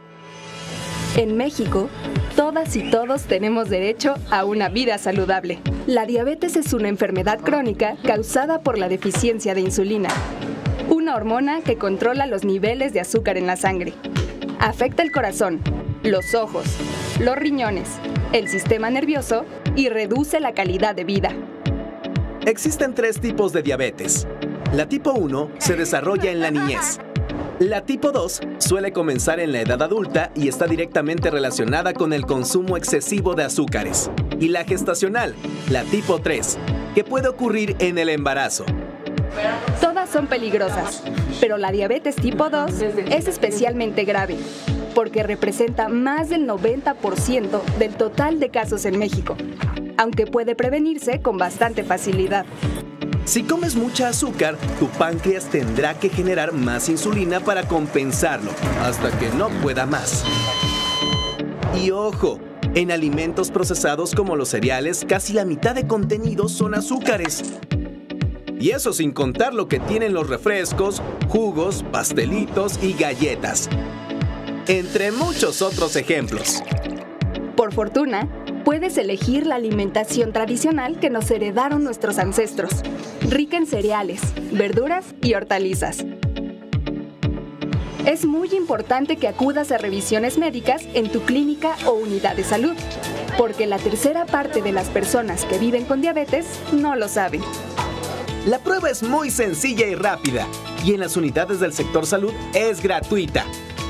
En México, todas y todos tenemos derecho a una vida saludable. La diabetes es una enfermedad crónica causada por la deficiencia de insulina, una hormona que controla los niveles de azúcar en la sangre. Afecta el corazón, los ojos, los riñones, el sistema nervioso y reduce la calidad de vida. Existen 3 tipos de diabetes. La tipo 1 se desarrolla en la niñez. La tipo 2 suele comenzar en la edad adulta y está directamente relacionada con el consumo excesivo de azúcares. Y la gestacional, la tipo 3, que puede ocurrir en el embarazo. Todas son peligrosas, pero la diabetes tipo 2 es especialmente grave, porque representa más del 90% del total de casos en México, aunque puede prevenirse con bastante facilidad. Si comes mucha azúcar, tu páncreas tendrá que generar más insulina para compensarlo, hasta que no pueda más. Y ojo, en alimentos procesados como los cereales, casi la mitad de contenidos son azúcares. Y eso sin contar lo que tienen los refrescos, jugos, pastelitos y galletas. Entre muchos otros ejemplos. Por fortuna, puedes elegir la alimentación tradicional que nos heredaron nuestros ancestros, rica en cereales, verduras y hortalizas. Es muy importante que acudas a revisiones médicas en tu clínica o unidad de salud, porque la tercera parte de las personas que viven con diabetes no lo saben. La prueba es muy sencilla y rápida, y en las unidades del sector salud es gratuita.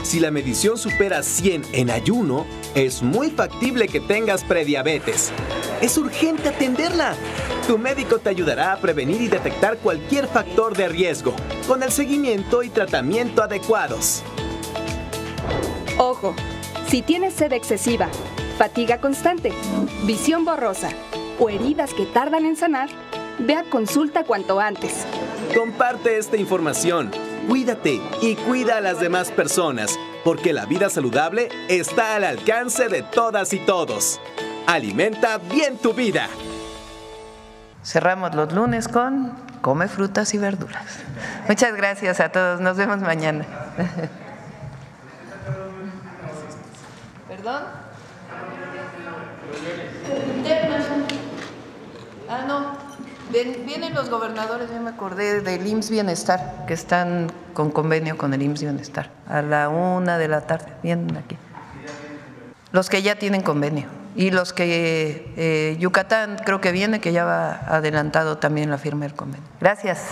Si la medición supera 100 en ayuno, es muy factible que tengas prediabetes. Es urgente atenderla. Tu médico te ayudará a prevenir y detectar cualquier factor de riesgo, con el seguimiento y tratamiento adecuados. Ojo, si tienes sed excesiva, fatiga constante, visión borrosa o heridas que tardan en sanar, ve a consulta cuanto antes. Comparte esta información, cuídate y cuida a las demás personas, porque la vida saludable está al alcance de todas y todos. Alimenta bien tu vida. Cerramos los lunes con Come frutas y verduras. Muchas gracias a todos. Nos vemos mañana. ¿Perdón? Vienen los gobernadores, yo me acordé del IMSS Bienestar, que están con convenio con el IMSS Bienestar. A la 1 de la tarde, vienen aquí. Los que ya tienen convenio. Y los que Yucatán creo que viene, que ya va adelantado también la firma del convenio. Gracias.